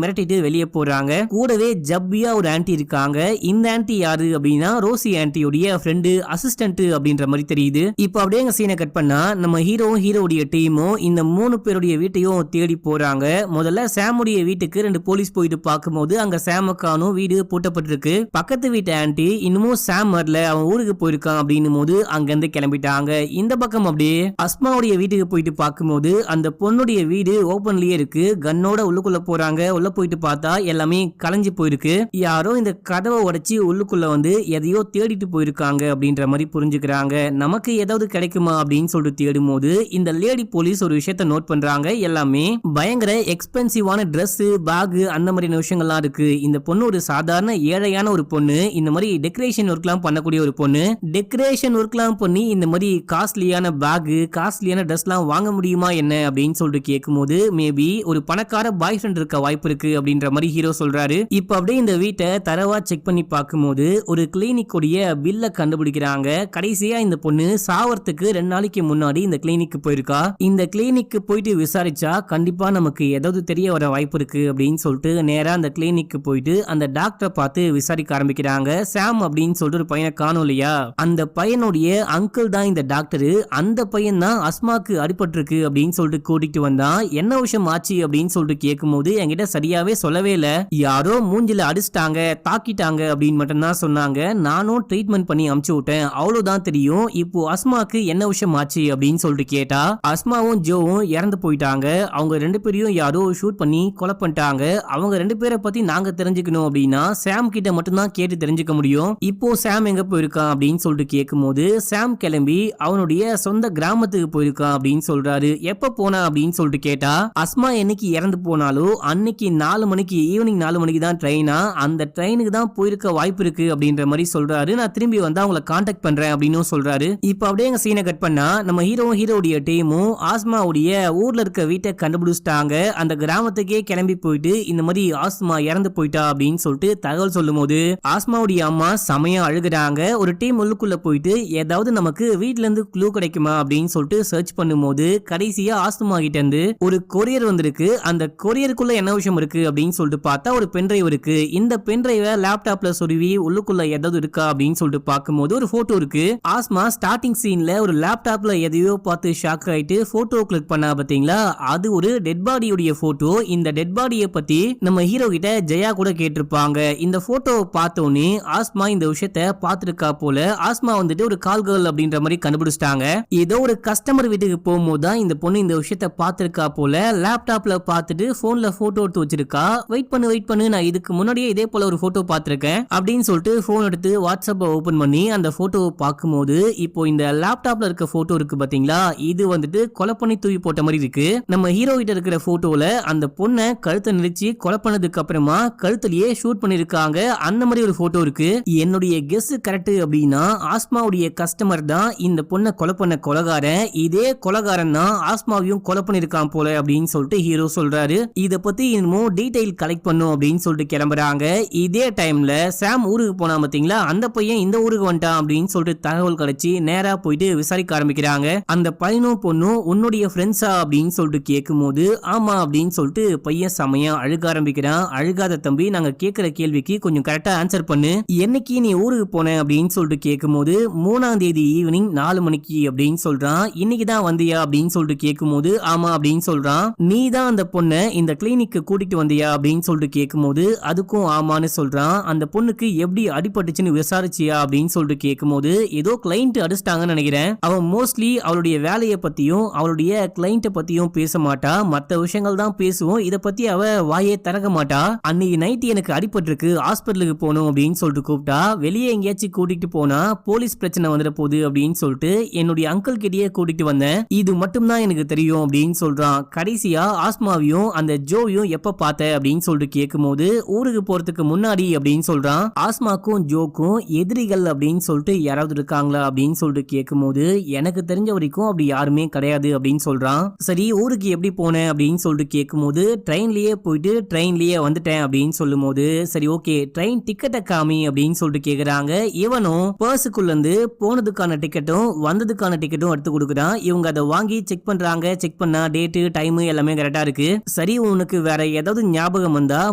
மிரட்டிட்டு வெளியே போறாங்க. கூடவே ஜப்பியா ஒரு ஆன்டி இருக்காங்க. இந்த ஆன்டி யாரு அப்படின்னா ரோசி ஆன்டியோடைய ஃப்ரெண்டு அசிஸ்டன்ட் அப்படின்ற மாதிரி தெரியுது. இப்ப அப்படியே எங்க சீனை கட் பண்ணா நம்ம ஹீரோடைய டீமும் இந்த 3 பேருடைய வீட்டையும் தேடி போறாங்க. முதல்ல சாமுடைய வீட்டுக்கு 2 போலீஸ் போயிட்டு பார்க்கும்போது அங்க சாமுக்கானும் வீடு பூட்டப்பட்டிருக்கு. பக்கத்து வீட்டு ஆன்டி இன்னமும் சாம் வரல, அவன் ஊருக்கு போயிருக்கான் அப்படின்னும் போது அங்க இருந்து கிளம்பிட்டாங்க. இந்த பக்கம் அப்படியே அஸ்மாவுடைய வீட்டுக்கு போயிட்டு பார்க்கும்போது அந்த பொண்ணுடைய வீடு ஓபன்லயே இருக்கு. கன்னோட உள்ளுக்குள்ள போறாங்க. உள்ள போயிட்டு பார்த்தா எல்லாமே கலைஞ்சு போயிருக்கு. யாரோ இந்த கதவை உடைச்சு உள்ளுக்குள்ள வந்து எதையோ தேடிட்டு போயிருக்காங்க அப்படின்ற மாதிரி புரிஞ்சுக்கிறாங்க. நமக்கு ஏதாவது கிடைக்குமா அப்படின்னு சொல்லிட்டு தேடும் போது இந்த லேடி போலீஸ் ஒரு விஷயத்த நோட் பண்றாங்க. எல்லாமே பயங்கர எக்ஸ்பென்சிவான Dress பேக் அந்த மாதிரி விஷயங்கள்லாம் இருக்கு. இந்த பொண்ணு ஒரு சாதாரண ஏழையான ஒரு பொண்ணு. இந்த மாதிரி டெக்கரேஷன் ஒர்க்லாம் பண்ணக்கூடிய ஒரு பொண்ணு. டெக்கரேஷன் ஒர்க்லாம் பண்ணி இந்த மாதிரி காஸ்ட்லியான பேக் காஸ்ட்லியான Dressலாம் வாங்க முடியுமா என்ன அப்படின்னு சொல்லிட்டு கேட்கும்போது மேபி ஒரு பணக்கார பாய் ஃப்ரெண்ட் இருக்க வாய்ப்பு இருக்கு அப்படின்ற மாதிரி ஹீரோ சொல்றாரு. இப்ப அப்படியே இந்த வீட்டை தரவா செக் பண்ணி பார்க்கும்போது ஒரு கிளினிக் உடைய பில்ல கண்டுபிடிக்கிறாங்க. கடைசியா இந்த பொண்ணு சாவறதுக்கு 2 நாளைக்கு முன்னாடி இந்த கிளினிக் போயிருக்கா. இந்த கிளினிக் போயிட்டு விசாரிச்சா கண்டிப்பா நமக்கு ஏதாவது தெரிய வர வாய்ப்பு இருக்கு அப்படின்னு சொல்லிட்டு நேரா அந்த கிளினிக் போயிட்டு அந்த டாக்டரை பார்த்து விசாரிக்க ஆரம்பிக்கிறாங்க. சாம் அப்படின்னு சொல்லிட்டு ஒரு பையனை காணோம் இல்லையா, அந்த பையனுடைய அங்கிள் தான் இந்த டாக்டர். அந்த பையன் தான் அஸ்மாக்கு அடிபட்டிருக்கு அப்படின்னு சொல்லிட்டு கூட்டிட்டு வந்தான். என்ன விஷயம் ஆச்சு அப்படின்னு சொல்லிட்டு கேட்கும்போது என்கிட்ட சரியாவே சொல்லவே இல்ல, யாரோ மூஞ்சில அடிச்சிட்டாங்க தாக்கிட்டாங்க அப்படின்னு மட்டும் தான் சொன்னாங்க. நானும் ட்ரீட்மெண்ட் பண்ணி அமுச்சு விட்டேன், அவ்வளவுதான் தெரியும். இப்போ அஸ்மாக்கு என்ன விஷயம் ஆச்சு அப்படின்னு சொல்லிட்டு கேட்டா அஸ்மாவும் ஜோவும் இறந்து போயிட்டாங்க. அவங்க 2 பேரையும் யாரோ ஷூட் பண்ணி கொலை பண்ணிட்டாங்க. அவங்க 2 பேரை பத்தி நாங்க தெரிஞ்சுக்கணும் அப்படின்னா சாம் கிட்ட மட்டும்தான் கேட்டு தெரிஞ்சுக்க முடியும். இப்போ சாம் எங்க போயிருக்கான் அப்படின்னு சொல்லிட்டு கேட்கும்போது சாம் கிளம்பி அவனுடைய சொந்த கிராமத்துக்கு போயிருக்கான் அப்படின்னு சொல்றாரு. எப்ப போனா அப்படின்னு சொல்லிட்டு கேட்டா அஸ்மா என்னைக்கு இறந்து போனாலோ அன்னைக்கு 4 மணிக்கு ஈவினிங் 4 மணிக்கு தான் ட்ரெயினா, அந்த ட்ரெயினுக்கு தான் போயிருக்க வாய்ப்பு இருக்கு அப்படின்ற மாதிரி சொல்றாரு. நான் திரும்பி வந்து அவங்களை கான்டாக்ட் பண்றேன் அப்படின்னு சொல்றாரு. இப்ப அப்படியே எங்க சீனை கட் பண்ணா நம்ம ஹீரோடைய டீமும் ஆஸ்மாவுடைய ஊர்ல இருக்க வீட்டை கண்டுபிடிச்சிட்டாங்க. அந்த கிராமத்துக்கே கிளம்பி போயிட்டு இந்த மாதிரி ஆஸ்மா இறந்து போயிட்டா அப்படின்னு சொல்லிட்டு தகவல் சொல்லும் போது ஆஸ்மாவுடைய அம்மா சமயம் அழுகுறாங்க. ஒரு டீம் உள்ளுக்குள்ள போயிட்டு ஏதாவது நமக்கு வீட்ல இருந்து க்ளூ கிடைக்குமா அப்படின்னு சொல்லிட்டு சர்ச் பண்ணும்போது கடைசியா ஆஸ்மா கிட்ட இருந்து ஒரு கொரியர் வந்திருக்கு. அந்த கொரியருக்குள்ள என்ன விஷயம் இருக்கு அப்படின்னு சொல்லிட்டு பார்த்தா ஒரு பென்ட்ரைவ் இருக்கு. இந்த பென்ட்ரைவை லேப்டாப்ல சொருவி உள்ளுக்குள்ள ஏதாவது இருக்கா அப்படின்னு சொல்லிட்டு பார்க்கும்போது ஒரு போட்டோ இருக்கு. ஆஸ்மா ஸ்டார்டிங் சீன்ல ஒரு லேப்டாப்ல எதையோ பார்த்து ஷாக் ஆயிட்டு போட்டோ கிளிக் பண்ணா பாத்தீங்களா, அது ஒரு டெட் பாடியோட போட்டோ. இந்த டெட் பாடியை பத்தி நம்ம ஹீரோ கிட்ட ஜெயா கூட கேட்டிருப்பாங்க. இந்த போட்டோவை பார்த்தோன்னே ஆஸ்மா இந்த விஷயத்த பார்த்திருக்கா போல. ஆஸ்மா வந்துட்டு ஒரு கால் கேர்ள் அப்படின்ற மாதிரி கண்டுபிடிச்சிட்டாங்க. ஏதோ ஒரு கஸ்டமர் வீட்டுக்கு போகும்போது தான் இந்த பொண்ணு இந்த விஷயத்த பார்த்திருக்கா போல. லேப்டாப்ல பார்த்துட்டு போன்ல போட்டோ எடுத்து வச்சிருக்கா. வெயிட் பண்ணு நான் இதுக்கு முன்னாடியே இதே போல ஒரு போட்டோ பார்த்திருக்கேன் அப்படின்னு சொல்லிட்டு போன் எடுத்து வாட்ஸ்அப் ஓபன் பண்ணி அந்த போட்டோவை பார்க்கும்போது இப்போ இந்த லேப்டாப்ல இருக்க போட்டோ இருக்கு பாத்தீங்களா, இது வந்துட்டு கொலை பண்ணி தூக்கி போட்ட மாதிரி இருக்கு. நம்ம ஹீரோ கிட்ட இருக்கிற போட்டோல அந்த பொண்ணை கழுத்தை நெரிச்சு கொலை பண்ணதுக்கு அப்புறமா கழுத்திலேயே ஷூட் பண்ணிருக்காங்க. அந்த மாதிரி ஒரு போட்டோ இருக்கு. என்னுடைய கெஸ் கரெக்ட் அப்படின்னா ஆஸ்மாவுடைய கஸ்டமர் தான் இந்த பொண்ணை கொலை பண்ண கொலைகாரன். இதே கொலைகாரன் தான் ஆஸ்மாவையும் கொலை பண்ணிருக்கான் போல அப்படின்னு சொல்லிட்டு ஹீரோ சொல்றாரு. இத பத்தி இன்னும் டீடைல் கலெக்ட் பண்ணும் அப்படின்னு சொல்லிட்டு கிளம்புறாங்க. இதே டைம்ல சாம் ஊருக்கு போனா பாத்தீங்களா, அந்த பையன் இந்த ஊருக்கு வந்துட்டான் அப்படின்னு சொல்லிட்டு தகவல் கிடைச்சி நேரா போயிட்டு விசாரிக்க ஆரம்பிக்கிறாங்க. அந்த பையனும் பொண்ணும் உன்னுடைய ஃப்ரெண்ட்ஸா அப்படின்னு சொல்லிட்டு கேட்கும்போது ஆமா அப்படின்னு சொல்லிட்டு பையன் சமயம் அழுக ஆரம்பிக்கிறான். அழுகாத தம்பி, நாங்க கேட்கிற கேள்விக்கு கொஞ்சம் கரெக்டா ஆன்சர் பண்ணு. என்னைக்கு நீ ஊருக்கு போன அப்படின்னு சொல்லிட்டு கேட்கும்போது 3ஆம் தேதி ஈவினிங் 4 மணிக்கு அப்படின்னு சொல்றான். இன்னைக்கு தான் வந்தியா அப்படின்னு சொல்லிட்டு கேட்கும்போது ஆமா அப்படின்னு சொல்றான். நீ தான் அந்த பொண்ணை இந்த கிளினிக்கு கூட்டிட்டு வந்தியா அப்படின்னு சொல்லிட்டு கேட்கும்போது அதுக்கும் ஆமான்னு சொல்றான். அந்த பொண்ணுக்கு எப்படி அடிபட்டுச்சுன்னு விசாரிச்சியா அப்படின்னு சொல்லிட்டு கேட்கும்போது ஏதோ கிளைண்ட் அடிச்சிட்டாங்கன்னு நினைக்கிறேன். அவன் மோஸ்ட்லி அவளுடைய வேலையை பத்தியும் அவளுடைய கிளைண்ட்டை பத்தியும் பேச மாட்டா, மற்ற விஷயங்கள் தான் பேசுவோம். இத பத்தி அவ வாயே திறக்க மாட்டா. அன்னைக்கு நைட் எனக்கு அடிபட்டிருக்கு, ஹாஸ்பிட்டலுக்கு போகணும் அப்படின்னு சொல்லிட்டு கூப்பிட்டா வெளியே எங்கேயாச்சும் கூட்டிட்டு போனா போலீஸ் பிரச்சனை வந்துட போகுது அப்படின்னு சொல்லிட்டு என்னுடைய அங்கிள் கிட்டயே கூட்டிட்டு வந்தேன், இது மட்டும் தான் எனக்கு தெரியும் அப்படின்னு சொல்றான். கடைசியா ஆஸ்மாவையும் அந்த ஜோவையும் எப்ப பார்த்த அப்படின்னு சொல்லிட்டு கேட்கும்போது ஊருக்கு போறதுக்கு முன்னாடி அப்படின்னு சொல்றான். ஆஸ்மாக்கும் ஜோக்கும் எதிரிகள் அப்படின்னு சொல்லிட்டு யாராவது இருக்காங்களா அப்படின்னு சொல்லிட்டு கேட்கும்போது எனக்கு தெரிஞ்ச வரைக்கும் அப்படி யாருமே கிடையாது அப்படின்னு சொல்றான். சரி ஊருக்கு எப்படி போனேன் அப்படின்னு சொல்லிட்டு கேட்கும்போது ட்ரெயின்லயே போயிட்டு ட்ரெயின்லயே வந்துட்டேன் அப்படின்னு சொல்லும் போது சரி ஓகே ட்ரெயின் டிக்கெட்டை காமி அப்படின்னு சொல்லிட்டு கேக்குறாங்க. இவனும் பர்சுக்குள்ள இருந்து போனதுக்கான டிக்கெட்டும் வந்ததுக்கான டிக்கெட்டும் எடுத்து கொடுக்குறான். இவங்க அதை வாங்கி செக் பண்றாங்க. செக் பண்ணா டேட்டு டைம் எல்லாமே கரெக்டா இருக்கு. சரி உனக்கு வேற ஏதாவது ஞாபகம் வந்தா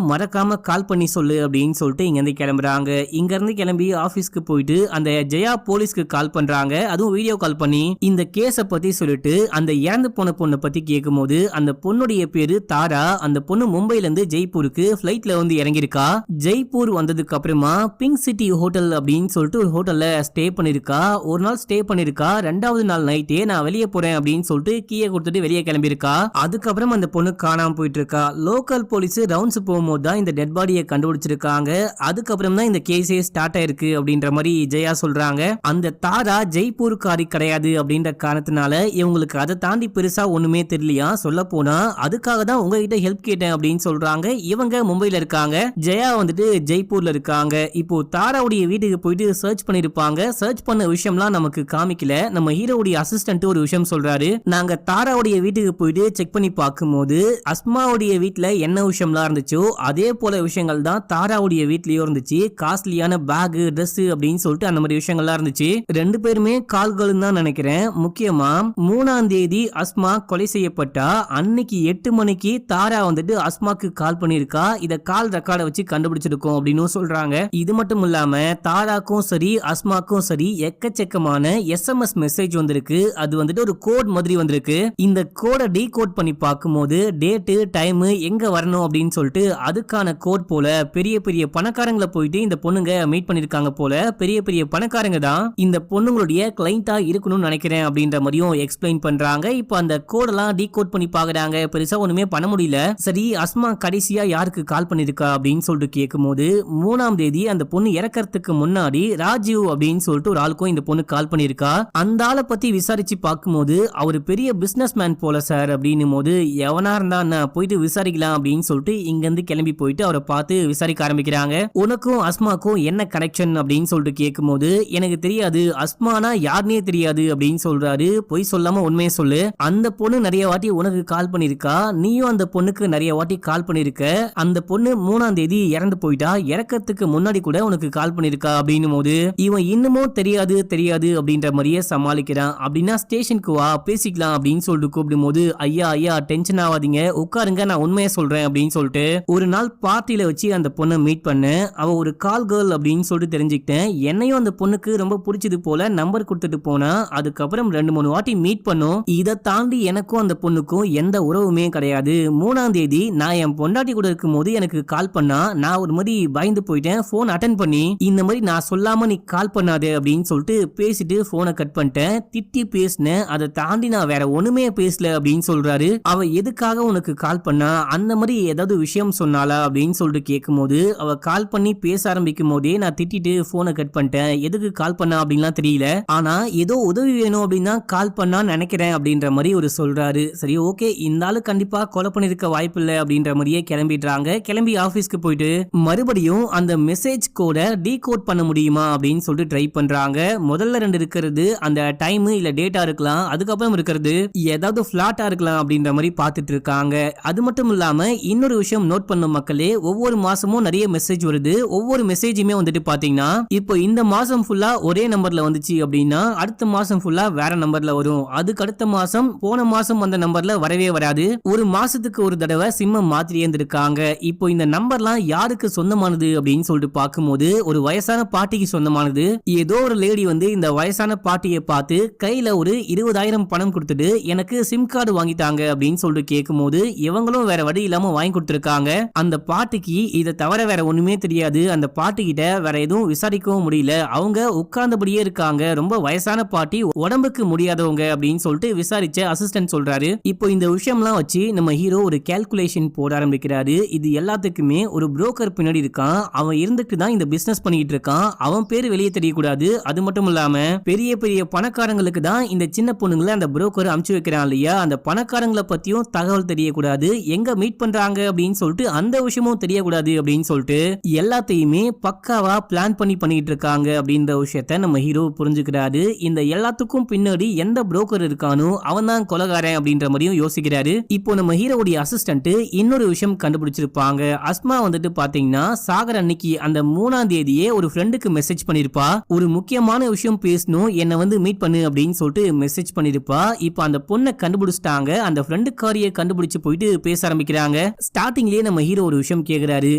மறக்காம கால் பண்ணி சொல்லு அப்படின்னு சொல்லிட்டு இங்க இருந்து கிளம்புறாங்க. இங்க இருந்து கிளம்பி ஆபீஸ்க்கு போயிட்டு அந்த ஜெயா போலீஸ்க்கு கால் பண்றாங்க. அதுவும் வீடியோ கால் பண்ணி இந்த கேஸ பத்தி சொல்லிட்டு அந்த இறந்து போன பொண்ணை பத்தி கேட்கும்போது அந்த பொண்ணுடைய பேரு தாரா. அந்த பொண்ணு மும்பைல இருந்து ஜெய்ப்பூருக்கு பிளைட்ல வந்து இறங்கிருக்கா. ஜெய்ப்பூர் வந்ததுக்கு அப்புறமா பிங்க் சிட்டி ஹோட்டல் அப்படின்னு சொல்லிட்டு ஒரு ஹோட்டல்ல ஸ்டே பண்ணிருக்கா. ஒரு நாள் ஸ்டே பண்ணிருக்கா. ரெண்டாவது நாள் நைட்டே நான் வெளியே போறேன் அப்படின்னு சொல்லிட்டு கீயை கொடுத்துட்டு வெளியே கிளம்பிருக்கா. அதுக்கப்புறம் அந்த பொண்ணு காணாம போயிட்டு இருக்கா. லோக்கல் போலீஸ் ரவுண்ட்ஸ் போகும்போது தான் இந்த டெட் பாடியை கண்டுபிடிச்சிருக்காங்க. அதுக்கப்புறம் தான் இந்த கேஸே ஸ்டார்ட் ஆயிருக்கு அப்படின்ற மாதிரி ஜெயா சொல்றாங்க. அந்த தாரா ஜெய்ப்பூர்காரி கிடையாது அப்படின்ற காரணத்தினால இவங்களுக்கு அதை தாண்டி பெருசா ஒண்ணுமே தெரியலையா. சொல்ல போனா அதுக்காக தான் உங்ககிட்ட ஹெல்ப் கேட்டேன் அப்படின்னு சொல்றாங்க. இவங்க மும்பைல இருக்காங்க, ஜெயா வந்துட்டு ஜெய்ப்பூர்ல இருக்காங்க. இப்போ தாராவுடைய வீட்டுக்கு போயிட்டு சர்ச் பண்ணிருப்பாங்க. சர்ச் பண்ண விஷயம்லாம் நமக்கு காமிக்கல. நம்ம ஹீரோவுடைய அசிஸ்டன்ட் ஒரு விஷயம் சொல்றாரு. நாங்க தாராவுடைய வீட்டுக்கு போயிட்டு செக் பண்ணி பார்க்கும்போது அஸ்மாவுடைய வீட்டுல என்ன விஷயம்லாம் இருந்துச்சோ அதே போல விஷயங்கள் தான் தாராவுடைய வீட்லயும் இருந்துச்சு. காஸ்ட்லியான பேக், ட்ரெஸ் அப்படின்னு சொல்லிட்டு அந்த மாதிரி விஷயங்கள்லாம் இருந்துச்சு. ரெண்டு பேருமே கால்கள் தான் நினைக்கிறேன். முக்கியமா 3ஆம் தேதி அஸ்மா கொலை செய்யப்பட்டா அன்னைக்கு 8 மணிக்கு தாரா வந்துட்டு அஸ்மாக்கு கால் பண்ணிருக்கா. இத கால் ரெக்கார்டை வச்சு கண்டுபிடிச்சிருக்கோம் அப்படின்னு சொல்றாங்க. இது மட்டும் இல்லாம தாராக்கும் சரி அஸ்மாக்கும் சரி எக்கச்சக்கமான SMS மெசேஜ் வந்திருக்கு. அது வந்துட்டு ஒரு கோட் மாதிரி வந்திருக்கு. இந்த கோடை டீகோட் பண்ணி பார்க்கும்போது டேட்டு டைம் எங்க வரணும் அப்படின்னு சொல்லிட்டு அதுக்கான கோட் போல பெரிய பெரிய பணக்காரங்களை போயிட்டு இந்த பொண்ணுங்க மீட் பண்ணிருக்காங்க போல. பெரிய பெரிய பணக்காரங்க தான் இந்த பொண்ணுங்களுடைய கிளைண்டா இருக்கணும்னு நினைக்கிறேன் அப்படின்ற மாதிரியும் எக்ஸ்பிளைன் பண்றாங்க. இப்போ அந்த கோடெல்லாம் டீகோட் பண்ணி பாக்குறாங்க. பெருசா ஒண்ணுமே பண்ண முடியல. சரி அஸ்மா கடைசியா யாருக்கு கால் பண்ணிருக்கா அப்படின்னு சொல்லிட்டு கேட்கும்போது 3ஆம் தேதி அந்த பொண்ணு இறக்கறதுக்கு முன்னாடி ராஜீவ் அப்படின்னு சொல்லிட்டு ஒரு ஆளுக்கும் இந்த பொண்ணு கால் பண்ணிருக்கா. அந்த ஆளை பத்தி விசாரிச்சு பார்க்கும்போது அவர் பெரிய பிசினஸ் மேன் போல சார் அப்படின்னும் போது எவனா இருந்தா நான் போயிட்டு விசாரிக்கலாம் அப்படின்னு சொல்லிட்டு இங்க இருந்து கிளம்பி போயிட்டு அவரை பார்த்து விசாரிக்க ஆரம்பிக்கிறாங்க. உனக்கும் அஸ்மாக்கும் என்ன கனெக்ஷன் அப்படின்னு சொல்லிட்டு கேட்கும்போது எனக்கு தெரியாது, அஸ்மானா யாருனே தெரியாது அப்படின்னு சொல்றாரு. பொய் சொல்லாம உண்மையை சொல்லு. அந்த பொண்ணு நிறைய வாட்டி உனக்கு கால் பண்ணிருக்கா, நீயும் அந்த பொண்ணுக்கு நிறைய வாட்டி கால் பண்ணிருக்க. அந்த பொண்ணு 3ஆம் தேதி இறந்து போயிட்டா, இறக்கத்துக்கு முன்னாடி கூட உனக்கு கால் பண்ணிருக்கா அப்படின்னும் போது இவன் இன்னமும் தெரியாது தெரியாது அப்படின்ற மாதிரியே சமாளிக்கிறான். அப்படின்னா ஸ்டேஷனுக்கு வா பேசிக்கலாம் அப்படின்னு சொல்லிட்டு கூப்பிடும் போது ஐயா ஐயா டென்ஷன் ஆகாதீங்க உட்காருங்க நான் உண்மையை சொல்றேன் அப்படின்னு சொல்லிட்டு ஒரு நாள் பார்ட்டியில வச்சு அந்த பொண்ணை மீட் பண்ண அவ ஒரு கால் கேர்ள் அப்படின்னு சொல்லிட்டு தெரிஞ்சுக்கிட்டேன். என்னையும் அந்த பொண்ணுக்கு ரொம்ப பிடிச்சது போல நம்பர் கொடுத்துட்டு போனா. அதுக்கப்புறம் 2-3 வாட்டி மீட் பண்ணோம். இதை தாண்டி எனக்கும் அந்த பொண்ணுக்கும் எந்த உறவுமே கிடையாது. 3ஆம் தேதி நான் என் பொண்டாட்டி கூட இருக்கும் போது எனக்கு கால் பண்ணா. நான் ஒரு மாதிரி பயந்து போயிட்டேன். போன் அட்டன் பண்ணி இந்த மாதிரி நான் சொல்லாம நீ கால் பண்ணாதே அப்படின்னு சொல்லிட்டு பேசிட்டு போனை கட் பண்ணிட்டேன். திட்டி பேசினேன். அதை தாண்டி நான் வேற ஒண்ணுமே பேசல அப்படின்னு சொல்றாரு. அவ எதுக்காக உனக்கு கால் பண்ணா, அந்த மாதிரி ஏதாவது விஷயம் சொன்னாலா அப்படின்னு சொல்லிட்டு கேட்கும்போது அவ கால் பண்ணி பேச ஆரம்பிக்கும் போதே நான் திட்டிட்டு போனை கட் பண்ணிட்டேன். எதுக்கு கால் பண்ணா அப்படின்லாம் தெரியல, ஆனா ஏதோ உதவி வேணும் அப்படின்னு தான் கால் பண்ணான்னு நினைக்கிறேன் அப்படின்ற மாதிரி ஒரு சொல்றாரு. சரி ஓகே இந்த ஆளு கண்டிப்பா கொலை பண்ணிருக்க வாய்ப்பு இல்லை அப்படின்ற மாதிரியே கிளம்பிடுறாங்க. கிளம்பி ஆபீஸ்க்கு போயிட்டு மறுபடியும் அந்த மெசேஜ் கோட டீகோட் பண்ண முடியுமா அப்படின்னு சொல்லிட்டு ட்ரை பண்றாங்க. முதல்ல 2 இருக்கிறது அந்த டைம் இல்ல டேட்டா இருக்கலாம், அதுக்கப்புறம் இருக்கிறது ஏதாவது பிளாட்டா இருக்கலாம் அப்படின்ற மாதிரி பார்த்துட்டு இருக்காங்க. அது மட்டும் இல்லாம இன்னொரு விஷயம் நோட் பண்ண மக்களே, ஒவ்வொரு மாசமும் நிறைய மெசேஜ் வருது. ஒவ்வொரு மெசேஜுமே வந்துட்டு பாத்தீங்கன்னா இப்போ இந்த மாசம் ஃபுல்லா ஒரே நம்பர்ல வந்துச்சு அப்படின்னா அடுத்த மாசம் ஃபுல்லா வேற நம்பர்ல வரும். அதுக்கு அடுத்த மாசம் போன மாசம் அந்த நம்பர்ல வரவே வராது. ஒரு மாசத்துக்கு ஒரு தடவை சிம்மம் மாத்திரி இருந்திருக்காங்க. இப்போ இந்த நம்பர்லாம் யாருக்கு சொந்தமானது அப்படின்னு சொல்லிட்டு பார்க்கும்போது ஒரு வயசான பாட்டிக்கு சொந்தமானது. ஏதோ ஒரு லேடி வந்து இந்த வயசான பாட்டியை பார்த்து கையில ஒரு 20,000 பணம் கொடுத்துட்டு எனக்கு சிம் கார்டு வாங்கிட்டாங்க அப்படின்னு சொல்லிட்டு கேட்கும்போது இவங்களும் வேற வழி இல்லாம வாங்கி கொடுத்திருக்காங்க. அந்த பாட்டிக்கு இதை தவிர வேற ஒண்ணுமே தெரியாது. அந்த பாட்டி கிட்ட வேற எதுவும் விசாரிக்கவும் முடியல. அவங்க உட்கார்ந்தபடியே இருக்காங்க. ரொம்ப வயசான பாட்டி, உடம்புக்கு முடியாதவங்க அப்படின்னு சொல்லிட்டு விசாரிச்ச அசிஸ்டன்ட் சொல்றாரு. இப்போ இந்த விஷயம்லாம் வச்சு நம்ம ஹீரோ ஒரு கால்குலேஷன் போட ஆரம்பிக்கிறாரு. இது எல்லாத்துக்குமே ஒரு புரோக்கர் பின்னாடி இருக்கான். அவன் இருந்துட்டு தான் இந்த பிசினஸ் பண்ணிட்டு இருக்கான், அவன் பேரு வெளியே தெரியக்கூடாது. அது மட்டும் இல்லாம பெரிய பெரிய பணக்காரங்களுக்கு தான் இந்த சின்ன பொண்ணுங்களை அந்த புரோக்கர் அமுச்சு வைக்கிறான் இல்லையா, அந்த பணக்காரங்களை பத்தியும் தகவல் தெரியக்கூடாது, எங்க மீட் பண்றாங்க அப்படின்னு சொல்லிட்டு அந்த விஷயமும் தெரியக்கூடாது அப்படின்னு சொல்லிட்டு எல்லாத்தையுமே பக்காவா பிளான் பண்ணிட்டு இருக்காங்க அப்படின்ற விஷயத்த நம்ம ஹீரோ புரிஞ்சுக்கிறாரு. இந்த எல்லாத்துக்கும் பின்னாடி எந்த புரோக்கர் இருக்கானோ அவன் தான் கொலகாரன் அப்படின்ற மாதிரியும் யோசிக்கிறாரு. இப்போ நம்ம ஹீரோவுடைய அசிஸ்டன்ட் இன்னொரு விஷயம் கண்டுபிடிச்சிருப்பாங்க. அஸ்மா வந்துட்டு பாத்தீங்கன்னா சாகர் அன்னைக்கு அந்த 3ஆம் தேதியே ஒரு ஃப்ரெண்டுக்கு மெசேஜ் பண்ணிருப்பா, ஒரு முக்கியமான விஷயம் பேசணும், என்ன வந்து மீட் பண்ணு அப்படின்னு சொல்லிட்டு மெசேஜ் பண்ணிருப்பா. இப்போ அந்த பொண்ணை கண்டுபிடிச்சிட்டாங்க, அந்த ஃப்ரெண்டுக்காரியை கண்டுபிடிச்சு போயிட்டு பேச ஆரம்பிக்கிறாங்க. ஸ்டார்டிங்லயே நம்ம ஹீரோ ஒரு விஷயம் கேக்குறாரு,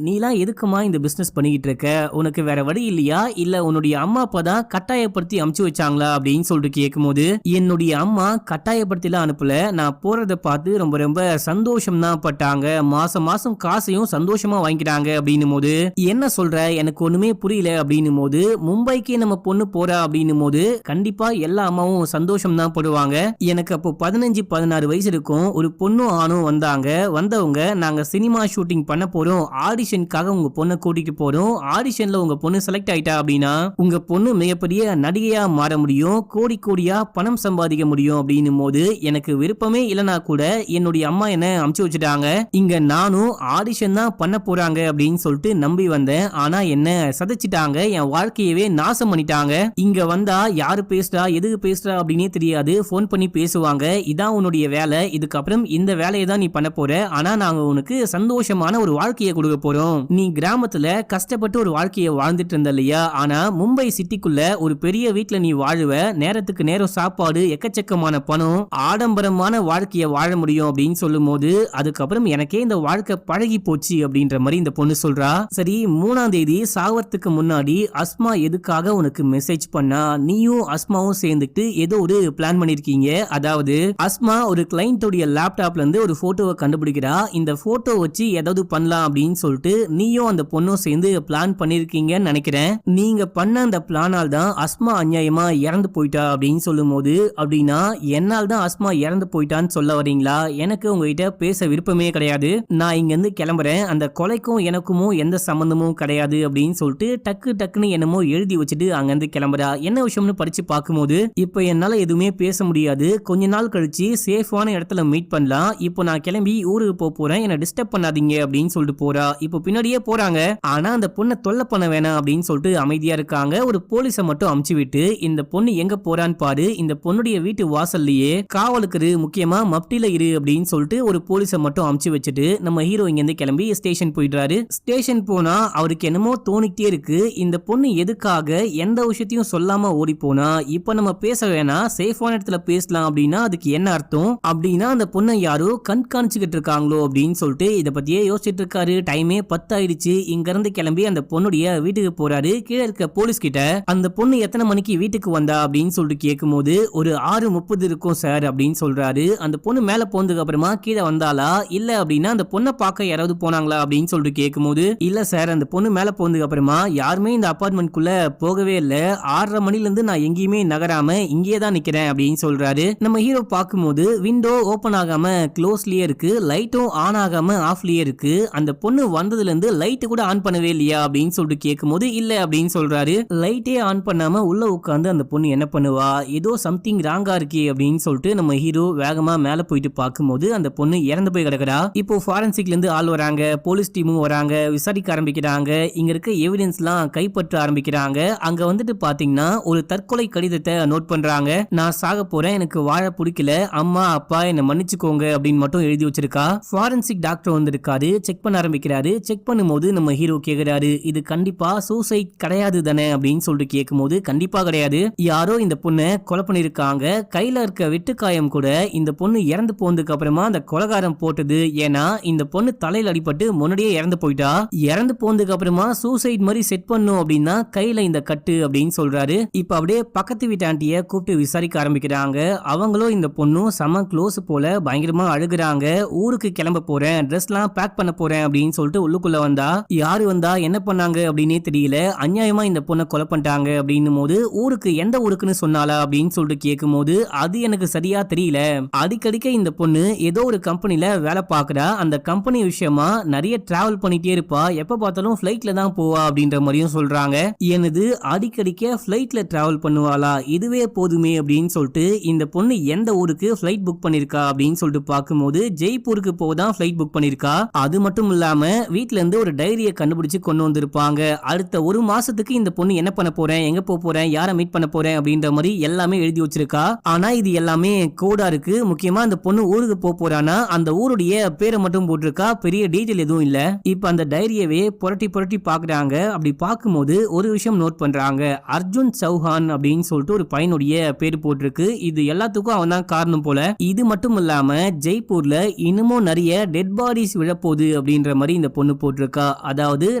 நீலாம் எதுக்குமா இந்த பிசினஸ் பண்ணிக்கிட்டு இருக்க, உனக்கு வேற வழி இல்லையா, இல்ல உன்னுடைய அம்மா அப்பா தான் கட்டாயப்படுத்தி அமுச்சு வச்சாங்களா அப்படின்னு சொல்லிட்டு கேட்கும்போது, என்னுடைய அம்மா கட்டாயப்படுத்திலாம் அனுப்பல, நான் போறத பார்த்து ரொம்ப ரொம்ப சந்தோஷம் தான் பட்டாங்க, மாசம் மாசம் காசையும் சந்தோஷமா வாங்கிக்கிறாங்க அப்படின்னும் போது, என்ன சொல்ற எனக்கு ஒண்ணுமே புரியல அப்படின்னும் போது, மும்பைக்கு நம்ம பொண்ணு போறா அப்படின்னும் போது கண்டிப்பா எல்லா அம்மாவும் சந்தோஷம் தான் படுவாங்க. எனக்கு அப்போ 15-16 வயசு இருக்கும், ஒரு பொண்ணும் ஆணும் வந்தாங்க, வந்தவங்க நாங்க சினிமா ஷூட்டிங் பண்ண போறோம், ஆடிஷனுக்காக உங்க பொண்ணை கூட்டிட்டு போறோம், ஆடிஷன்ல உங்க பொண்ணு செலக்ட் ஆயிட்டா அப்படின்னா உங்க பொண்ணு மிகப்பெரிய நடிகையா மாற முடியும், கோடி கோடியா பணம் சம்பாதிக்க முடியும் அப்படின்னும் போது எனக்கு விருப்பமே இல்லனா கூட என்னுடைய அம்மா என்ன அமுச்சு வச்சுட்டாங்க, இங்க நானும் ஆடிஷன் தான் பண்ண போறாங்க அப்படின்னு சொல்லிட்டு நம்பி வந்தேன், ஆனா என்ன சதைச்சிட்டாங்க, என் வாழ்க்கையவே நாசம் பண்ணிட்டாங்க, இங்க வந்தா யாரு பேசுறா எதுக்கு பேசுறா அப்படின்னே தெரியாது, போன் பண்ணி பேசுவாங்க, இதான் உன்னுடைய வேலை, இதுக்கப்புறம் இந்த வேலையை தான் நீ பண்ண போற, ஆனா நாங்க உனக்கு சந்தோஷமான ஒரு வாழ்க்கையை கொடுக்க போறோம், நீ கிராமத்துல கஷ்டப்பட்டு ஒரு வாழ்க்கையை வாழ்ந்துட்டு இருந்த இல்லையா, ஆனா மும்பை சிட்டிக்குள்ள ஒரு பெரிய வீட்டுல நீ வாழுவ, நேரத்துக்கு நேரம் சாப்பாடு, எக்கச்சக்கமான பணம், ஆடம்பரமான வாழ்க்கையை வாழ முடியும் அப்படின்னு சொல்லும் போது அதுக்கப்புறம் எனக்கே இந்த வாழ்க்கை பழகி போச்சு அப்படின்ற மாதிரி இந்த பொண்ணு சொல்றா. சரி 3ஆம் தேதி சாவறதுக்கு முன்னாடி அஸ்மா எதுக்காக உனக்கு மெசேஜ் பண்ணா, நீயும் அஸ்மாவும் சேர்ந்துட்டு ஏதோ ஒரு பிளான் பண்ணிருக்கீங்க, அதாவது அஸ்மா ஒரு கிளையண்டோடைய லேப்டாப்ல இருந்து ஒரு போட்டோவை கண்டுபிடிக்கிறா, இந்த போட்டோ வச்சு ஏதாவது பண்ணலாம் அப்படின்னு சொல்லிட்டு நீயும் அந்த பொண்ணும் சேர்ந்து பிளான் பண்ணிருக்கீங்கன்னு நினைக்கிறேன், நீங்க பண்ண அந்த பிளானால் தான் அஸ்மா அநியாயமா இறந்து போயிட்டா அப்படின்னு சொல்லும் போது, அப்படின்னா என்னால் தான் அஸ்மா இறந்து போயிட்டான்னு சொல்ல வரீங்களா, எனக்கு உங்ககிட்ட பேச விருப்பமே கிடையாது, நான் இங்க இருந்து கிளம்புறேன், அந்த கொலைக்கும் எனக்கும் எந்த சம்பந்தமும் கிடையாது அப்படின்னு சொல்லிட்டு டக்குன்னு என்னமோ எழுதி வச்சுட்டு அங்கிருந்து கிளம்புறா. என்ன விஷயம்னு படிச்சு பார்க்கும்போது, இப்ப என்னால எதுவுமே பேச முடியாது, கொஞ்ச நாள் கழிச்சு சேஃபான இடத்துல மீட் பண்ணலாம், இப்போ நான் கிளம்பி ஊருக்கு போறேன், என்ன டிஸ்டர்ப் பண்ணாதீங்க அப்படின்னு சொல்லிட்டு போறா. இப்போ பின்னாடியே போறாங்க, ஆனா அந்த பொண்ணை தொல்லை பண்ண வேணாம் அப்படின்னு சொல்லிட்டு அமைதியா இருக்காங்க. ஒரு போலீஸை மட்டும் அமுச்சு விட்டு இந்த பொண்ணு எங்க போறான்னு பாரு, இந்த பொண்ணுடைய வீட்டு வாசல்லையே காவலுக்கு முக்கியமா மப்டில இரு அப்படின்னு சொல்லிட்டு ஒரு போலீஸை மட்டும் அமுச்சு வச்சுட்டு நம்ம ஹீரோ இங்க இருந்து கிளம்பி ஸ்டேஷன் போயிடுறாரு. ஸ்டேஷன் போனா அவருக்கு என்னமோ தோணிக்கிட்டே இருக்கு, இந்த பொண்ணு எதுக்காக எந்த விஷயத்தையும் சொல்லாம ஓடி போனா, இப்ப நம்ம பேச வேணாம் சேஃபான இடத்துல பேசலாம் அப்படின்னா அதுக்கு என்ன அர்த்தம், அப்படின்னா அந்த பொண்ணை யாரோ கண்காணிச்சுக்கிட்டு இருக்காங்களோ அப்படின்னு சொல்லிட்டு இத பத்தியே யோசிச்சுட்டு இருக்காரு. டைமே 10 ஆயிடுச்சு. இங்க இருந்து கிளம்பி அந்த பொண்ணுடைய வீட்டுக்கு போறாரு. கீழே இருக்க போலீஸ் கிட்ட அந்த பொண்ணு எத்தனை மணிக்கு வீட்டுக்கு வந்தா அப்படின்னு சொல்லிட்டு கேட்கும்போது ஒரு 6:30 இருக்கும் சார் அப்படின்னு சொல்றாரு. அந்த பொண்ணு மேல போனதுக்கு அப்புறமா கீழே வந்தாளா, இல்ல அப்படின்னா அந்த பொண்ணை பார்க்க யாராவது போனாங்களா அப்படின்னு சொல்லிட்டு கேட்கும்போது, இல்ல சார் அந்த பொண்ணு மேல போனதுக்கு அப்புறமா யாருமே இந்த அபார்ட்மெண்ட்குள்ள போகவே இல்ல, 6:30 மணில இருந்து நான் எங்கேயுமே நகராம இங்கேயே தான் நிக்கிறேன் அப்படின்னு சொல்றாரு. நம்ம ஹீரோ பார்க்கும்போது விண்டோ ஓபன் ஆகாம க்ளோஸ்லயே இருக்கு, லைட்டும் ஆன் ஆகாம ஆஃப்லயே இருக்கு, அந்த பொண்ணு வந்ததுல இருந்து லைட் கூட ஆன் பண்ணவே இல்லையா அப்படின்னு சொல்லிட்டு கேட்கும்போது இல்ல அப்படின்னு சொல்றாரு. லைட்டே ஆன் பண்ணாம உள்ள உட்கார்ந்து அந்த பொண்ணு என்ன பண்ணுவா, ஏதோ சம்திங் ராங்கா இருக்கே அப்படின்னு சொல்லிட்டு நம்ம ஹீரோ வேகமா மேல போயிட்டு பார்க்கும்போது அந்த பொண்ணு இறந்து போய் கிடக்குறா. இப்போ ஃபாரன்சிக்ல இருந்து ஆள் வராங்க, போலீஸ் டீமும் வராங்க, விசாரிக்க ஆரம்பிக்கிறாங்க, இங்க இருக்க எவிடன்ஸ் எல்லாம் கைப்பற்ற ஆரம்பிக்கிறாங்க. அங்க வந்துட்டு பாத்தீங்கன்னா ஒரு தற்கொலை கடிதத்தை நோட் பண்றாங்க, நான் சாக போறேன், எனக்கு வாழ பிடிக்கல, அம்மா அப்பா என்ன மன்னிச்சுக்கோங்க அப்படின்னு மட்டும் எழுதி வச்சிருக்கா. ஃபாரன்சிக் டாக்டர் வந்திருக்காரு, செக் பண்ண ஆரம்பிக்கிறாரு. செக் பண்ணும்போது நம்ம ஹீரோ கேக்குறாரு, இது கண்டிப்பா சூசைட் கிடையாது தானே அப்படின்னு சொல்லிட்டு கேட்கும்போது கண்டிப்பா கிடையாது, யாரோ இந்த பொண்ணை கொலை பண்ணிருக்காங்க, கையில இருக்க வெட்டுக்காயம் கூட இந்த பொண்ணு இறந்து போனதுக்கு அப்புறமா அந்த கொலைகாரம் போட்டது, ஏன்னா இந்த பொண்ணு தலையில அடிபட்டு முன்னாடியே இறந்து போயிட்டா, இறந்து போனதுக்கு அப்புறமா சூசைட் மாதிரி செட் பண்ணும் அப்படின்னா கையில இந்த கட்டு அப்படின்னு சொல்றாரு. இப்ப அப்படியே பக்கத்து வீட்டு ஆண்டிய கூப்பிட்டு விசாரிக்க ஆரம்பிக்கிறாங்க. அவங்களும் இந்த பொண்ணும் செம க்ளோஸ் போல பயங்கரமா அழுகுறாங்க. ஊருக்கு கிளம்ப போறேன், ட்ரெஸ் எல்லாம் பேக் பண்ண போறேன் அப்படின்னு சொல்லிட்டு உள்ளுக்குள்ள வந்தா, யாரு வந்தா என்ன பண்ணாங்க அப்படின்னே தெரியல, அநியாயமா இந்த பொண்ணை கொலை பண்ணிட்டாங்க அப்படின்னும் போது ஊருக்கு எந்த ஊருக்குன்னு சொன்னாலா அப்படின்னு சொல்லிட்டு கேட்கும்போது அது எனக்கு சரியா தெரியல, அடிக்கடிக்க இந்த பொண்ணு ஏதோ ஒரு கம்பெனில வேலை பார்க்கறா, அந்த கம்பெனி விஷயமா நிறைய டிராவல் பண்ணிட்டே இருப்பா, எப்ப பார்த்தாலும் ஃபிளைட் ஃபிளைட்ல தான் போவா அப்படின்ற மாதிரியும் சொல்றாங்க. எனது அடிக்கடிக்க ஃபிளைட்ல டிராவல் பண்ணுவாளா, இதுவே போதுமே அப்படின்னு சொல்லிட்டு இந்த பொண்ணு எந்த ஊருக்கு ஃபிளைட் புக் பண்ணிருக்கா அப்படின்னு சொல்லிட்டு பார்க்கும்போது ஜெய்ப்பூருக்கு போதான் ஃபிளைட் புக் பண்ணிருக்கா. அது மட்டும் இல்லாம வீட்ல இருந்து ஒரு டைரியை கண்டுபிடிச்சு கொண்டு வந்திருப்பாங்க. அடுத்த ஒரு மாசத்துக்கு இந்த பொண்ணு என்ன பண்ண போறேன், எங்க போறேன், யாரை மீட் பண்ண போறேன் அப்படின்ற மாதிரி எல்லாமே எழுதி வச்சிருக்கா. ஆனா இது எல்லாமே கோடா இருக்கு. முக்கியமா அந்த பொண்ணு ஊருக்கு போறானா அந்த ஊருடைய பேரை மட்டும் போட்டிருக்கா, பெரிய டீடைல் எதுவும் இல்ல. இப்ப அந்த டைரியவே புரட்டி புரட்டி பாக்குறாங்க. அப்படி பார்க்கும்போது ஒரு விஷயம் நோட் பண்றாங்க. அர்ஜுன் சௌஹான் அப்படின்னு சொல்லிட்டு ஒரு பையனுடைய பேர் போட்டிருக்கு. இது எல்லாத்துக்கும் அவன் தான் காரணம் போல. இது மட்டும் இல்லாம ஜெய்ப்பூர்ல இன்னமும் நிறைய டெட் பாடிஸ் விழப்போகுது அப்படின்ற மாதிரி இந்த பொண்ணு போட்டிருக்கா. அதாவது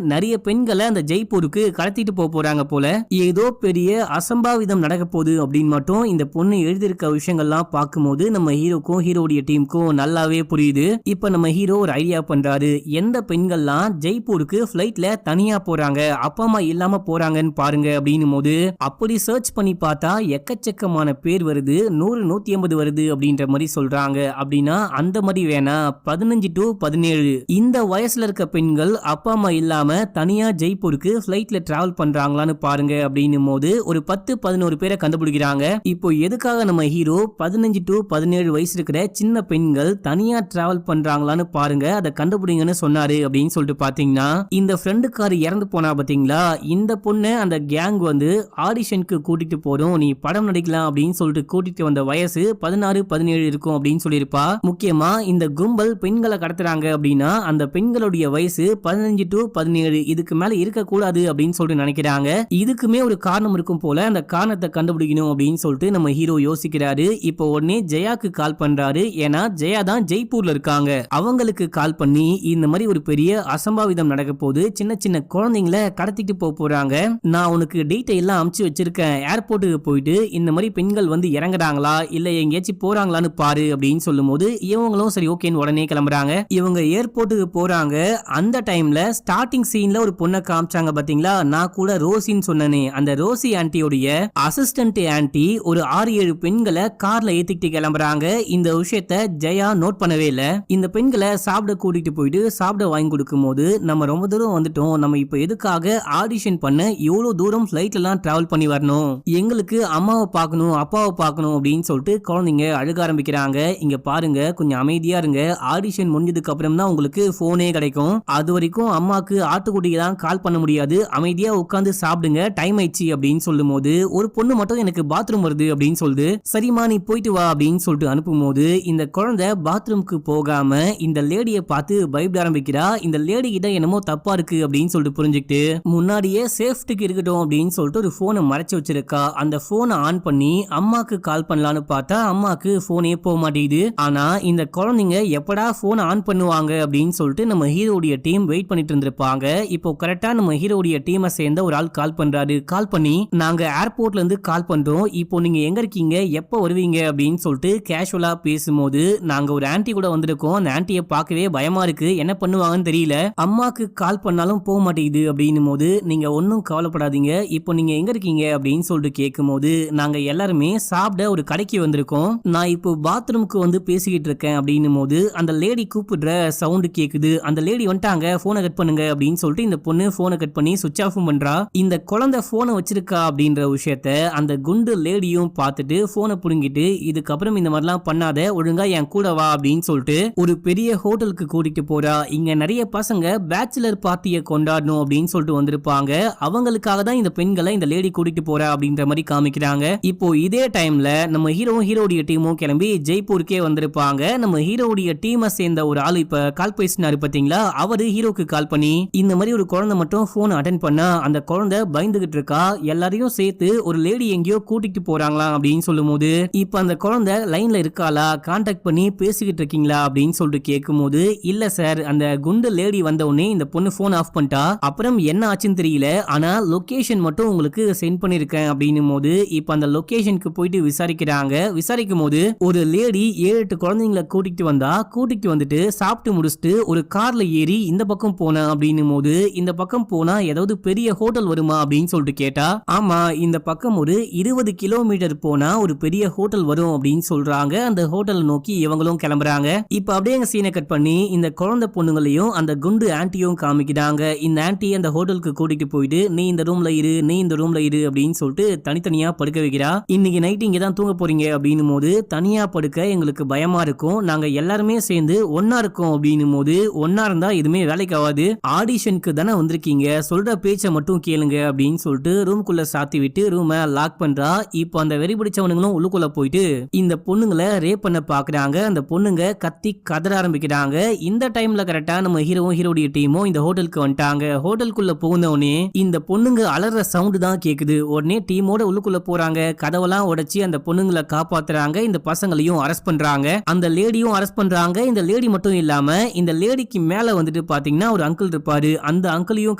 நிறைய பெண்களை அந்த ஜெய்ப்பூருக்கு கடத்திட்டு போறாங்க போல. ஏதோ பெரிய அசம்பாவிதம் நடக்க போகுது அப்படின்னு மட்டும் இந்த பொண்ணு எழுதியிருக்க விஷயங்கள்லாம் பார்க்கும்போது நம்ம ஹீரோக்கும் ஹீரோடைய டீமுக்கும் நல்லாவே புரியுது. இப்ப நம்ம ஹீரோ ஒரு ஐடியா பண்றாரு. எந்த பெண்கள்லாம் ஜெய்ப்பூருக்கு ஃபிளைட்ல தனியா போறாங்க, அப்பா அம்மா இல்லாம போறாங்கன்னு பாருங்க அப்படின்னு போது அப்படி சர்ச் பண்ணி பார்த்தா எக்கச்சக்கமான பேர் வருது. 100-150 வருது அப்படின்ற மாதிரி சொல்றாங்க. அப்படின்னா அந்த மாதிரி வேணா 15 to 17 இந்த வயசுல இருக்க பெண்கள் அப்பா அம்மா இல்லாம தனியா ஜெய்ப்பூருக்கு ஃபிளைட்ல டிராவல் பண்றாங்களான்னு பாருங்க அப்படின்னும் போது ஒரு 10-11 பேரை கண்டுபிடிக்கிறாங்க. இப்போ எதுக்காக நம்ம ஹீரோ 15 to 17 வயசு இருக்கிற சின்ன பெண்கள் தனியா டிராவல் பண்றாங்களான்னு பாருங்க, அதை கண்டுபிடிங்கன்னு சொன்னாரு அப்படின்னு சொல்லிட்டு பாத்தீங்கன்னா இந்த ஃப்ரெண்டுக்காரு இறந்து போனா பாத்தீங்களா, இந்த பொண்ணு அந்த கேங் வந்து ஆடிஷனுக்கு கூட்டிட்டு போறோம், நீ படம் நடிக்கலாம் அப்படின்னு சொல்லிட்டு கூட்டிட்டு வந்த வயசு 16-17 இருக்கும் அப்படின்னு சொல்லியிருப்பா. முக்கியமா இந்த கும்பல் பெண்களை கடத்துறாங்க அப்படின்னா அந்த பெண்களுடைய வயசு 15 to 17 இதுக்கு மேல இருக்க கூடாது அப்படின்னு சொல்லிட்டு நினைக்கிறாங்க. இதுக்குமே ஒரு காரணம் இருக்கும் போல. அந்த காரணத்தை கண்டுபிடிக்கணும் அப்படின்னு சொல்லிட்டு நம்ம ஹீரோ யோசிக்கிறாரு. இப்போ உடனே ஜெயாக்கு கால் பண்றாரு. ஏன்னா ஜெயா தான் ஜெய்ப்பூர்ல இருக்காங்க. அவங்களுக்கு கால் பண்ணி இந்த மாதிரி ஒரு பெரிய அசம்பாவிதம் நடக்க போது, சின்ன சின்ன குழந்தைங்களை கடத்திட்டு போறாங்க, நான் உனக்கு டீடைல் எல்லாம் அனுப்பிச்சு வச்சிருக்கேன், ஏர்போர்ட்டுக்கு போயிட்டு இந்த மாதிரி பெண்கள் வந்து இறங்குறாங்களா இல்ல எங்கேயாச்சும் போறாங்களான்னு பாரு அப்படின்னு சொல்லும் போது இவங்களும் சரி ஓகேன்னு உடனே கிளம்புறாங்க. இவங்க ஏர்போர்ட்டுக்கு போறாங்க. அந்த டைம்ல ஸ்டார்டிங் சீன்ல ஒரு பொண்ணை காமிச்சாங்க பாத்தீங்களா, நான் கூட ரோசின்னு சொன்னனே, அந்த ரோசி ஆன்ட்டியோடைய அசிஸ்டன்ட் ஆன்ட்டி ஒரு 6-7 பெண்களை கார்ல ஏத்திக்கிட்டு கிளம்புறாங்க. இந்த விஷயத்த ஜெயா நோட் பண்ணவே இல்ல. இந்த பெண்களை சாப்பிட கூட்டிட்டு போயிட்டு சாப்பிட வாங்கி கொடுக்கும் போது நம்ம ரொம்ப தூரம் வந்துட்டோம், நம்ம இப்ப எதுக்காக ஆடிஷன் பண்ண இவ்வளவு தூரம் ஃபிளைட்ல எல்லாம் டிராவல் பண்ணி வரணும், எங்களுக்கு அம்மாவை பார்க்கணும் அப்பாவை பார்க்கணும் அப்படின்னு சொல்லிட்டு குழந்தைங்க அழுக ஆரம்பிக்கிறாங்க. இங்க பாருங்க கொஞ்சம் அமைதியா இருங்க, ஆடிஷன் முடிஞ்சதுக்கு அப்புறம் தான் உங்களுக்கு போனே கிடைக்கும், அது வரைக்கும் அம்மாக்கு ஆட்டுக்குட்டிக்கு தான் கால் பண்ண முடியாது, அமைதியா உட்காந்து சாப்பிடுங்க, டைம் ஆயிடுச்சு அப்படின்னு சொல்லும் போது ஒரு பொண்ணு மட்டும் எனக்கு பாத்ரூம் வருது அப்படின்னு சொல்லுது. சரிமா நீ போயிட்டு வா அப்படின்னு சொல்லிட்டு அனுப்பும் போது இந்த குழந்தை பாத்ரூம்க்கு போகாம இந்த லேடியை பார்த்து பயப்பட ஆரம்பிக்கிறா. இந்த லேடி கிட்ட என்னமோ தப்பா இருக்கு அப்படின்னு சொல்லிட்டு புரிஞ்சுக்கிட்டு முன்னாடியே சேஃப்டிக்கு இருக்கட்டும் அப்படின்னு சொல்லிட்டு ஒரு போனை மறைச்சு வச்சிருக்கா. அந்த போனை ஆன் பண்ணி அம்மாக்கு கால் பண்ணலான்னு பார்த்தா அம்மாக்கு போனே போக மாட்டேங்குது. ஆனா இந்த குழந்தைங்க எப்படா போனை ஆன் பண்ணுவாங்க அப்படின்னு சொல்லிட்டு நம்ம ஹீரோடைய டீம் வெயிட் பண்ணிட்டு இருந்திருப்பாங்க. இப்போ கரெக்டா நம்ம ஹீரோடைய டீமை சேர்ந்த ஒரு ஆள் கால் பண்றாரு. கால் பண்ணி நாங்க ஏர்போர்ட்ல இருந்து கால் பண்றோம், இப்போ நீங்க எங்க இருக்கீங்க, எப்ப வருவீங்க அப்படின்னு சொல்லிட்டு கேஷுவலா பேசும்போது நாங்க ஒரு ஆன்ட்டி கூட வந்திருக்கோம், அந்த ஆன்ட்டியை பார்க்கவே பயமா இருக்கு, என்ன பண்ணுவாங்கன்னு தெரியல, அம்மாக்கு கால் பண்ணாலும் போக மாட்டேங்குது அப்படின்னும் போது நீங்க ஒன்னும் கவலைப்படாதீங்க, இப்போ நீங்க எங்க இருக்கீங்க அப்படின்னு சொல்லிட்டு கேட்கும் போது நாங்க எல்லாருமே சாப்பிட ஒரு கடைக்கு வந்திருக்கோம், நான் இப்போ பாத்ரூமுக்கு வந்து பேசிக்கிட்டு இருக்கேன் அப்படின்னும் போது அந்த லேடி கூப்பிடுற சவுண்ட் கேக்குது. அந்த லேடி வந்துட்டாங்க, போனை கட் பண்ணுங்க அப்படின்னு சொல்லிட்டு இந்த பொண்ணு போனை கட் பண்ணி சுவிட்ச் ஆஃப் பண்றா. இந்த குழந்தை போனை வச்சிருக்கா அப்படின்ற விஷயத்த அந்த குண்டு லேடியும் பார்த்துட்டு போனை புடுங்கிட்டு இதுக்கப்புறம் இந்த மாதிரிலாம் பண்ணாத, ஒழுங்கா என் கூட வா அப்படின்னு சொல்லிட்டு ஒரு பெரிய ஹோட்டலுக்கு கூட்டிட்டு போறா. இங்க நிறைய பசங்க பேச்சுலர் பார்ட்டியை கொண்டாடணும் அப்படின்னு சொல்லிட்டு வந்திருப்பாங்க, அவங்களுக்காக தான் இந்த பெண்களை இந்த லேடி கூட்டிட்டு போறா அப்படின்ற மாதிரி காமிக்கிறாங்க. இப்போ இதே டைம்ல நம்ம ஹீரோடைய டீமும் கிளம்பி ஜெய்ப்பூருக்கே வந்திருப்பாங்க. நம்ம ஹீரோடைய டீமை சேர்ந்த ஒரு ஆள் இப்ப கால் பேசினாரு பாத்தீங்களா, அவரு ஹீரோக்கு கால் பண்ணி இந்த மாதிரி ஒரு குழந்தை மட்டும் போன் அட்டென்ட் பண்ணா அந்த குழந்தை பயந்துகிட்டு இருக்கா, எல்லாரையும் சேர்த்து ஒரு லேடி எங்கேயோ கூட்டிட்டு போறாங்களா அப்படின்னு சொல்லும் போது இப்ப அந்த குழந்தை லைன்ல இருக்காளா, கான்டாக்ட் பண்ணி பேசிக்கிட்டு இருக்கீங்களா அப்படின்னு சொல்லிட்டு கேட்கும் போது இல்ல சார், அந்த குண்டு லேடி வந்த உடனே இந்த பொண்ணு போன் ஆஃப் பண்ணிட்டா, அப்புறம் என்ன ஆச்சுன்னு தெரியல, ஆனா லொகேஷன் மட்டும் உங்களுக்கு சென்ட் பண்ணிருக்கேன் அப்படின்னும் போது இப்ப அந்த லொகேஷனுக்கு போயிட்டு விசாரிக்கிறாங்க. விசாரிக்கும் போது ஒரு லேடி 7-8 குழந்தைங்களை கூட்டிட்டு வந்துட்டு சாப்பிட்டு முடிச்சுட்டு ஒரு கார்ல ஏறி இந்த பக்கம் போனா அப்படின்னும் போது இந்த பக்கம் போனா ஏதாவது பெரிய ஹோட்டல் வருமா அப்படின்னு சொல்லிட்டு கேட்டா, ஆமா இந்த பக்கம் ஒரு 20 கிலோமீட்டர் போனா ஒரு பெரிய ஹோட்டல் வரும் அப்படின்னு சொல்றாங்க. அந்த ஹோட்டல் நோக்கி இவங்களும் கிளம்புறாங்க. இப்ப அப்படியே சீனை கட் பண்ணி இந்த குழந்தை பொண்ணுங்களையும் அந்த குண்டு ஆன்ட்டியும் காமிக்கிறாங்க. இந்த ஆன்ட்டி அந்த ஹோட்டலுக்கு கூட்டிட்டு போயிட்டு நீ இந்த ரூம்ல இரு அப்படின்னு சொல்லிட்டு தனித்தனியா படுக்க வைக்கிறா. இன்னைக்கு நைட் இங்க தான் தூங்க போறீங்க அப்படின்னும் போது தனியா படுக்க எங்களுக்கு பயமா இருக்கும், நாங்க எல்லாருமே சேர்ந்து ஒன்னா இருக்கோம் அப்படின்னும் போது ஒன்னா இருந்தா எதுவுமே வேலைக்கு ஆகாது, ஆடிஷனுக்கு தானே வந்திருக்கீங்க, சொல்ற பேச்சை மட்டும் கேளுங்க அப்படின்னு சொல்லிட்டு ரூம்குள்ள சாத்தி விட்டு ரூமை லாக் பண்றா. இப்போ அந்த வெறி பிடிச்சவனுங்களும் உள்ளுக்குள்ள போயிட்டு இந்த பொண்ணுங்களை ரேப் பண்ண பாக்குறாங்க. அந்த பொண்ணுங்க கத்தி கதற ஆரம்பிக்கிறாங்க. இந்த டைம்ல கரெக்டா நம்ம ஹீரோடைய டீமும் இந்த ஹோட்டலுக்கு வந்துட்டாங்க. ஹோட்டலுக்குள்ள போனோடனே இந்த பொண்ணுங்க அலற சவுண்ட் தான் கேக்குது. உடனே டீமோட உள்ளுக்குள்ள போறாங்க, கதவெல்லாம் உடைச்சி அந்த பொண்ணுங்களை காப்பாத்துறாங்க. இந்த பசங்களையும் அரெஸ்ட் பண்றாங்க, அந்த லேடியும் அரெஸ்ட் பண்றாங்க. இந்த லேடி மட்டும் இல்லாம இந்த லேடிக்கு மேல வந்துட்டு பாத்தீங்கன்னா ஒரு அங்கிள் இருப்பாரு, அந்த அங்கிளையும்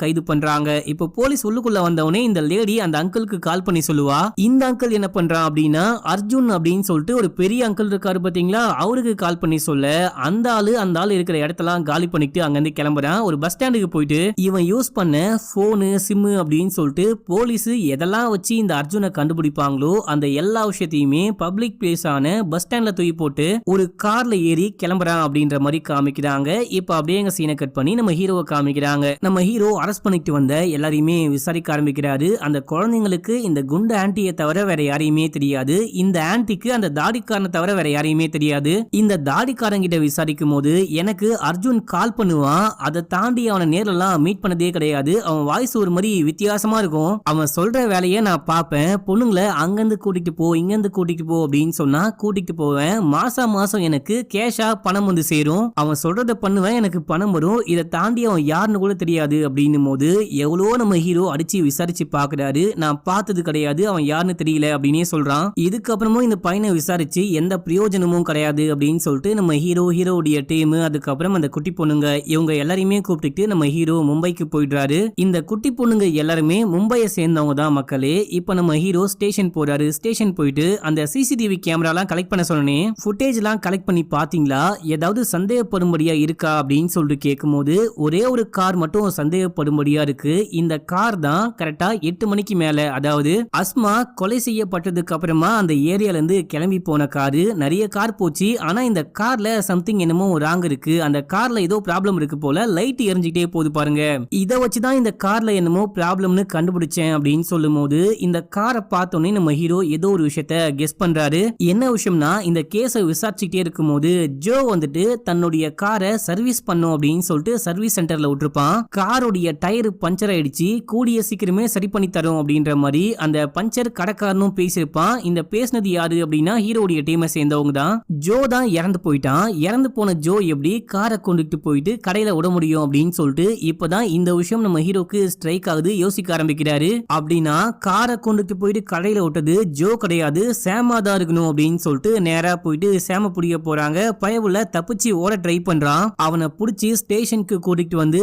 கைது பண்றாங்க. இப்போ போலீஸ் உள்ளுக்குள்ள வந்தவனே இந்த லேடி அந்த அங்கிளுக்கு கால் பண்ணி சொல்லுவா. இந்த அங்கிள் என்ன பண்றான் அப்படின்னா அர்ஜுன் அப்படின்னு சொல்லிட்டு ஒரு பெரிய அங்கிள் இருக்காரு பாத்தீங்களா, அவருக்கு கால் பண்ணி சொல்ல அந்த ஆளு இருக்கிற இடத்தெல்லாம் காலி பண்ணிட்டு அங்கிருந்து கிளம்புறான். ஒரு பஸ் ஸ்டாண்டுக்கு போயிட்டு இவன் யூஸ் பண்ண போனு சிம்மு அப்படின்னு சொல்லிட்டு போலீஸ் எதெல்லாம் வச்சு இந்த அர்ஜுனை கண்டுபிடிப்பாங்களோ அந்த எல்லா விஷயத்தையுமே பப்ளிக் பிளேஸ் ஆன பஸ் ஸ்டாண்ட்ல தூக்கி போட்டு ஒரு கார்ல ஏறி கிளம்புறான் அப்படின்ற மாதிரி காமிக்கிறாங்க. இப்ப அப்படியே எங்க சீனை கட் பண்ணி நம்ம ஹீரோவை காமிக்கிறாங்க. நம்ம ஹீரோ அரெஸ்ட் பண்ணிட்டு வந்த எல்லாரையுமே விசாரிக்க ஆரம்பிக்கிறாரு. அந்த குழந்தைங்களுக்கு இந்த குண்டு ஆன்ட்டியை தவிர வேற யாரையுமே தெரியாது, இந்த ஆன்ட்டிக்கு அந்த தாடிக்காரனை தவிர வேற யாரையுமே தெரியாது. இந்த தாடிக்காரங்கிட்ட விசாரிக்கும் போது எனக்கு அர்ஜுன் கால் பண்ணுவான், அதை தாண்டி அவனை நேரெல்லாம் மீட் பண்ணதே கிடையாது, அவன் வாய்ஸ் ஒரு மாதிரி வித்தியாசமா இருக்கும், அவன் சொல்ற வேலையை நான் பார்ப்பேன், பொண்ணுங்களை அங்கிருந்து கூட்டிட்டு போ இங்கிருந்து கூட்டிட்டு போ அப்படின்னு சொன்னா கூட்டிட்டு போவேன், மாசம் எனக்கு கேஷா பணம் வந்து சேரும், அவன் சொல்றத பண்ணுவேன், எனக்கு பணம் வரும், இதை தாண்டி அவன் யாருன்னு கூட தெரியாது அப்படின்னும் போது எவ்வளோ நம்ம ஹீரோ அடிச்சு விசாரிச்சு பாக்குறாரு. நான் பார்த்தது கிடையாது, அவன் யாருன்னு தெரியல அப்படின்னே சொல்றான். இதுக்கப்புறமும் இந்த பையனை விசாரிச்சு எந்த பிரயோஜனமும் கிடையாது அப்படின்னு சொல்லிட்டு நம்ம ஹீரோடைய டீம் அதுக்கப்புறம் அந்த குட்டி பொண்ணுங்க இவங்க எல்லாரையுமே கூப்பிட்டு நம்ம ஹீரோ மும்பைக்கு போயிடுறாரு. இந்த குட்டி பொண்ணுங்க எல்லாருமே மும்பையை சேர்ந்தவங்க தான் மக்களே. இப்ப நம்ம ஹீரோ ஸ்டேஷன் போறாரு. ஸ்டேஷன் போயிட்டு அந்த சிசிடிவி கேமராலாம் கலெக்ட் பண்ண சொன்னேன், ஃபுட்டேஜ் எல்லாம் கலெக்ட் பண்ணி பாத்தீங்களா, ஏதாவது சந்தேகப்படும்படியா இருக்கா அப்படின்னு சொல்லிட்டு கேட்கும்போது ஒரே ஒரு கார் மட்டும் சந்தேகப்படும்படியா இருக்கு. இந்த கார் தான் கரெக்டா 8 மணிக்கு மேல, அதாவது அஸ்மா கொலை செய்யப்பட்டதுக்கு அப்புறமா அந்த ஏரியால இருந்து கிளம்பி போன காரு. நிறைய கார் போச்சு, ஆனா இந்த கார்ல சம்திங் என்னமோ ராங் இருக்கு, அந்த கார்ல ஏதோ ப்ராப்ளம் இருக்கு போல, லைட் எரிஞ்சுக்கிட்டே போகுது பாருங்க, இதை வச்சுதான் இந்த கார்ல என்னமோ ப்ராப்ளம்னு கண்டுபிடிச்சேன் அப்படின்னு சொல்லும் போது இந்த காரை பார்த்தோன்னே நம்ம ஹீரோ ஏதோ ஒரு விஷயத்த கெஸ் பண்றாரு. என்ன விஷயம்னா இந்த கேஸை விசாரிச்சுக்கிட்டே இருக்கும் போது ஜோ வந்துட்டு தன்னுடைய காரை சர்வீஸ் பண்ணும் அப்படின்னு சொல்லிட்டு சர்வீஸ் சென்டர்ல விட்டுருப்பான். காரோடைய டயர் பஞ்சர் ஆயிடுச்சு, கூடிய சீக்கிரமே சரி பண்ணி தரும் அப்படின்ற மாதிரி அந்த பஞ்சர் கடைக்காரனும் பேசியிருப்பான். இந்த பேசினது யாரு அப்படின்னா ஹீரோடைய டீமை சேர்ந்தவங்க தான். ஜோ தான் இறந்து போயிட்டான். இறந்து போன ஜோ எப்படி காரை கொண்டுட்டு போயிட்டு கடையில விட முடியும் அப்படின்னு சொல்லிட்டு இப்பதான் இந்த விஷயம் நம்ம ஹீரோக்கு ஸ்ட்ரைக் ஆகுது, யோசிக்க ஆரம்பிக்கிறாரு. அப்படின்னா காரை கொண்டுட்டு போயிட்டு கடையில விட்டது ஜோ கிடையாது, சேமா தான் இருக்கணும் அப்படின்னு சொல்லிட்டு நேரா போயிட்டு சேம பிடிக்க போறாங்க. பயவுல தப்பிச்சு ஓட ட்ரை பண்றான். அவனை புடிச்சு ஸ்டேஷனுக்கு கூட்டிட்டு வந்து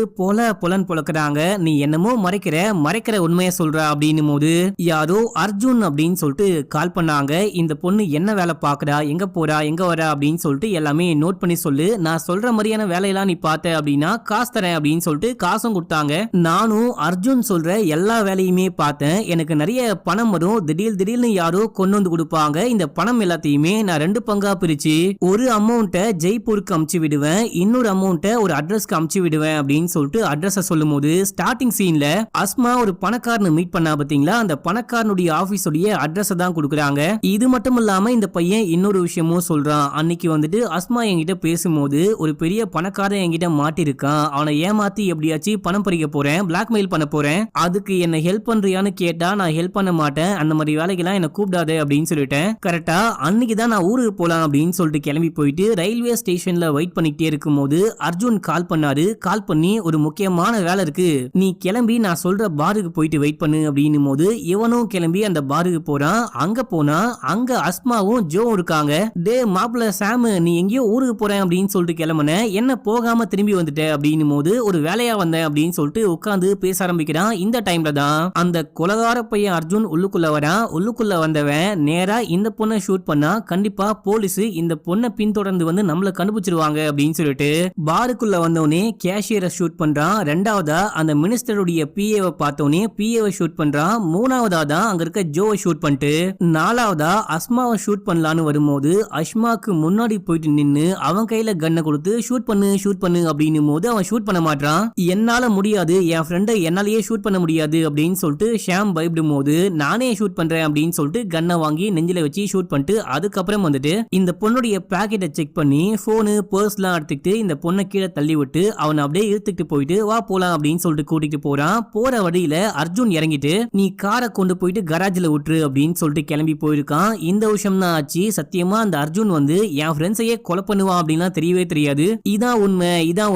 பொலன் பொழக்கிறாங்க. நீ என்னமோ மறைக்கிற உண்மையை சொல்ற அப்படின்னு போது யாரோ அர்ஜுன் அப்படின்னு சொல்லிட்டு கால் பண்ணாங்க. இந்த பொண்ணு என்ன வேலை பாக்குறா, எங்க போறா, எங்க வரா அப்படின்னு சொல்லிட்டு எல்லாமே நோட் பண்ணி சொல்லு, நான் சொல்ற மாதிரியான வேலையெல்லாம் நீ பார்த்த அப்படின்னா காசு தரேன் அப்படின்னு சொல்லிட்டு காசும் கொடுத்தாங்க. நானும் அர்ஜுன் சொல்ற எல்லா வேலையுமே பார்த்தேன், எனக்கு நிறைய பணம் வரும், திடீர்னு யாரோ கொண்டு வந்து கொடுப்பாங்க, இந்த பணம் எல்லாத்தையுமே நான் 2 பங்கா பிரிச்சு ஒரு அமௌண்ட்டை ஜெய்ப்பூருக்கு அமுச்சு விடுவேன், இன்னொரு அமௌண்ட்டை ஒரு அட்ரஸ்க்கு அமுச்சு விடுவேன் அப்படின்னு சொல்லிட்டு அட்ரஸ் சொல்லும் போது ஸ்டார்டிங் சீன்ல அஸ்மா ஒரு பணக்காரனை மீட் பண்ணா பாத்தீங்களா, அந்த பணக்காரனுடைய ஆபீஸோடைய அட்ரஸ் தான் கொடுக்குறாங்க. இது மட்டும் இல்லாம இந்த பையன் இன்னொரு விஷயமும் சொல்றான், அன்னைக்கு வந்துட்டு அஸ்மா என்கிட்ட பேசும்போது ஒரு பெரிய பணக்காரன் என்கிட்ட மாட்டிருக்கான், அவனை ஏமாத்தி எப்படியாச்சும் பணம் பறிக்க போறேன், பிளாக்மெயில் பண்ண போறேன், அதுக்கு என்ன ஹெல்ப் பண்றியான்னு கேட்டா நான் ஹெல்ப் பண்ண மாட்டேன், அந்த மாதிரி வேலைக்கெல்லாம் என்ன கூப்பிடாதே அப்படின்னு சொல்லிட்டேன். கரெக்டா அன்னைக்கு தான் நான் ஊருக்கு போலாம் அப்படின்னு சொல்லிட்டு கிளம்பி போயிட்டு ரயில்வே ஸ்டேஷன்ல வெயிட் பண்ணிட்டே இருக்கும் போது அர்ஜுன் கால் பண்ணாரு. கால் பண்ணி ஒரு முக்கியமான வேலை இருக்கு, நீ கிளம்பி நான் சொல்ற பாருக்கு போயிட்டு வெயிட் பண்ணு அப்படின்னும் போது இவனும் கிளம்பி அந்த பாருக்கு போறான். அங்க போனா அங்க அஸ்மாவும் ஜோ இருக்காங்க. டே மாப்பிள்ள சாம், நீ எங்கேயோ ஊருக்கு போறேன் அப்படின்னு சொல்லிட்டு கிளம்புன, என்ன போகாம திரும்பி வந்துட்ட அப்படின்னும் போது ஒரு வேலையா வந்தேன் அப்படின்னு சொல்லிட்டு உட்காந்து பேச ஆரம்பிக்கிறான். இந்த டைம்ல தான் அந்த கொலகார பையன் அர்ஜுன் உள்ளுக்குள்ள வரான். உள்ளுக்குள்ள வந்தவன் நேரா இந்த பொண்ணை ஷூட் பண்ணா கண்டிப்பா போலீஸ் இந்த பொண்ணை பின்தொடர்ந்து வந்து நம்மள கண்டுபிடிச்சிருவாங்க அப்படின்னு சொல்லிட்டு பாருக்குள்ள வந்தவனே கேஷியரை ஷூட் பண்றான். ரெண்டாவதா அந்த மினிஸ்டருடைய பிஏவை பார்த்தோன்னே பிஏவை ஷூட் பண்றான். மூணாவதா தான் அங்க இருக்க ஜோவை ஷூட் பண்ணிட்டு நாலாவதா அஸ்மாவை ஷூட் பண்ணலான்னு வரும்போது அஸ்மாக்கு முன்னாடி போயிட்டு நின்னு அவன் கையில கன்னை கொடுத்து ஷூட் பண்ணு அப்படின்னு போது அவன் ஷூட் பண்ண மாட்டான். என்னால முடியாது, என் ஃப்ரெண்டை என்னாலேயே ஷூட் பண்ண முடியாது அப்படின்னு சொல்லிட்டு ஷாம் பயப்படும் போது நானே ஷூட் பண்றேன் அப்படின்னு சொல்லிட்டு கன்னை வாங்கி நெஞ்சில வச்சு ஷூட் பண்ணிட்டு அதுக்கப்புறம் வந்துட்டு இந்த பொண்ணுடைய பாக்கெட்டை செக் பண்ணி போனு பர்ஸ்லாம் எடுத்துக்கிட்டு இந்த பொண்ணை கீழே தள்ளி விட்டு அவனை அப்படியே இழுத்துக்கிட்டு போயிட்டு வா போலாம் அப்படின்னு சொல்லிட்டு கூட்டிட்டு போறான். போற வழியில அர்ஜுன் இறங்கிட்டு நீ காரை கொண்டு போயிட்டு கராஜ்ல விட்டுரு அப்படின்னு சொல்லிட்டு கிளம்பி போயிருக்கான். இந்த விஷயம் தான் ஆச்சு. சத்தியமா அந்த அர்ஜுன் வந்து என் ஃப்ரெண்ட்ஸையே கொலை பண்ணுவான் அப்படின்லாம் தெரியவே தெரியாது. இதான்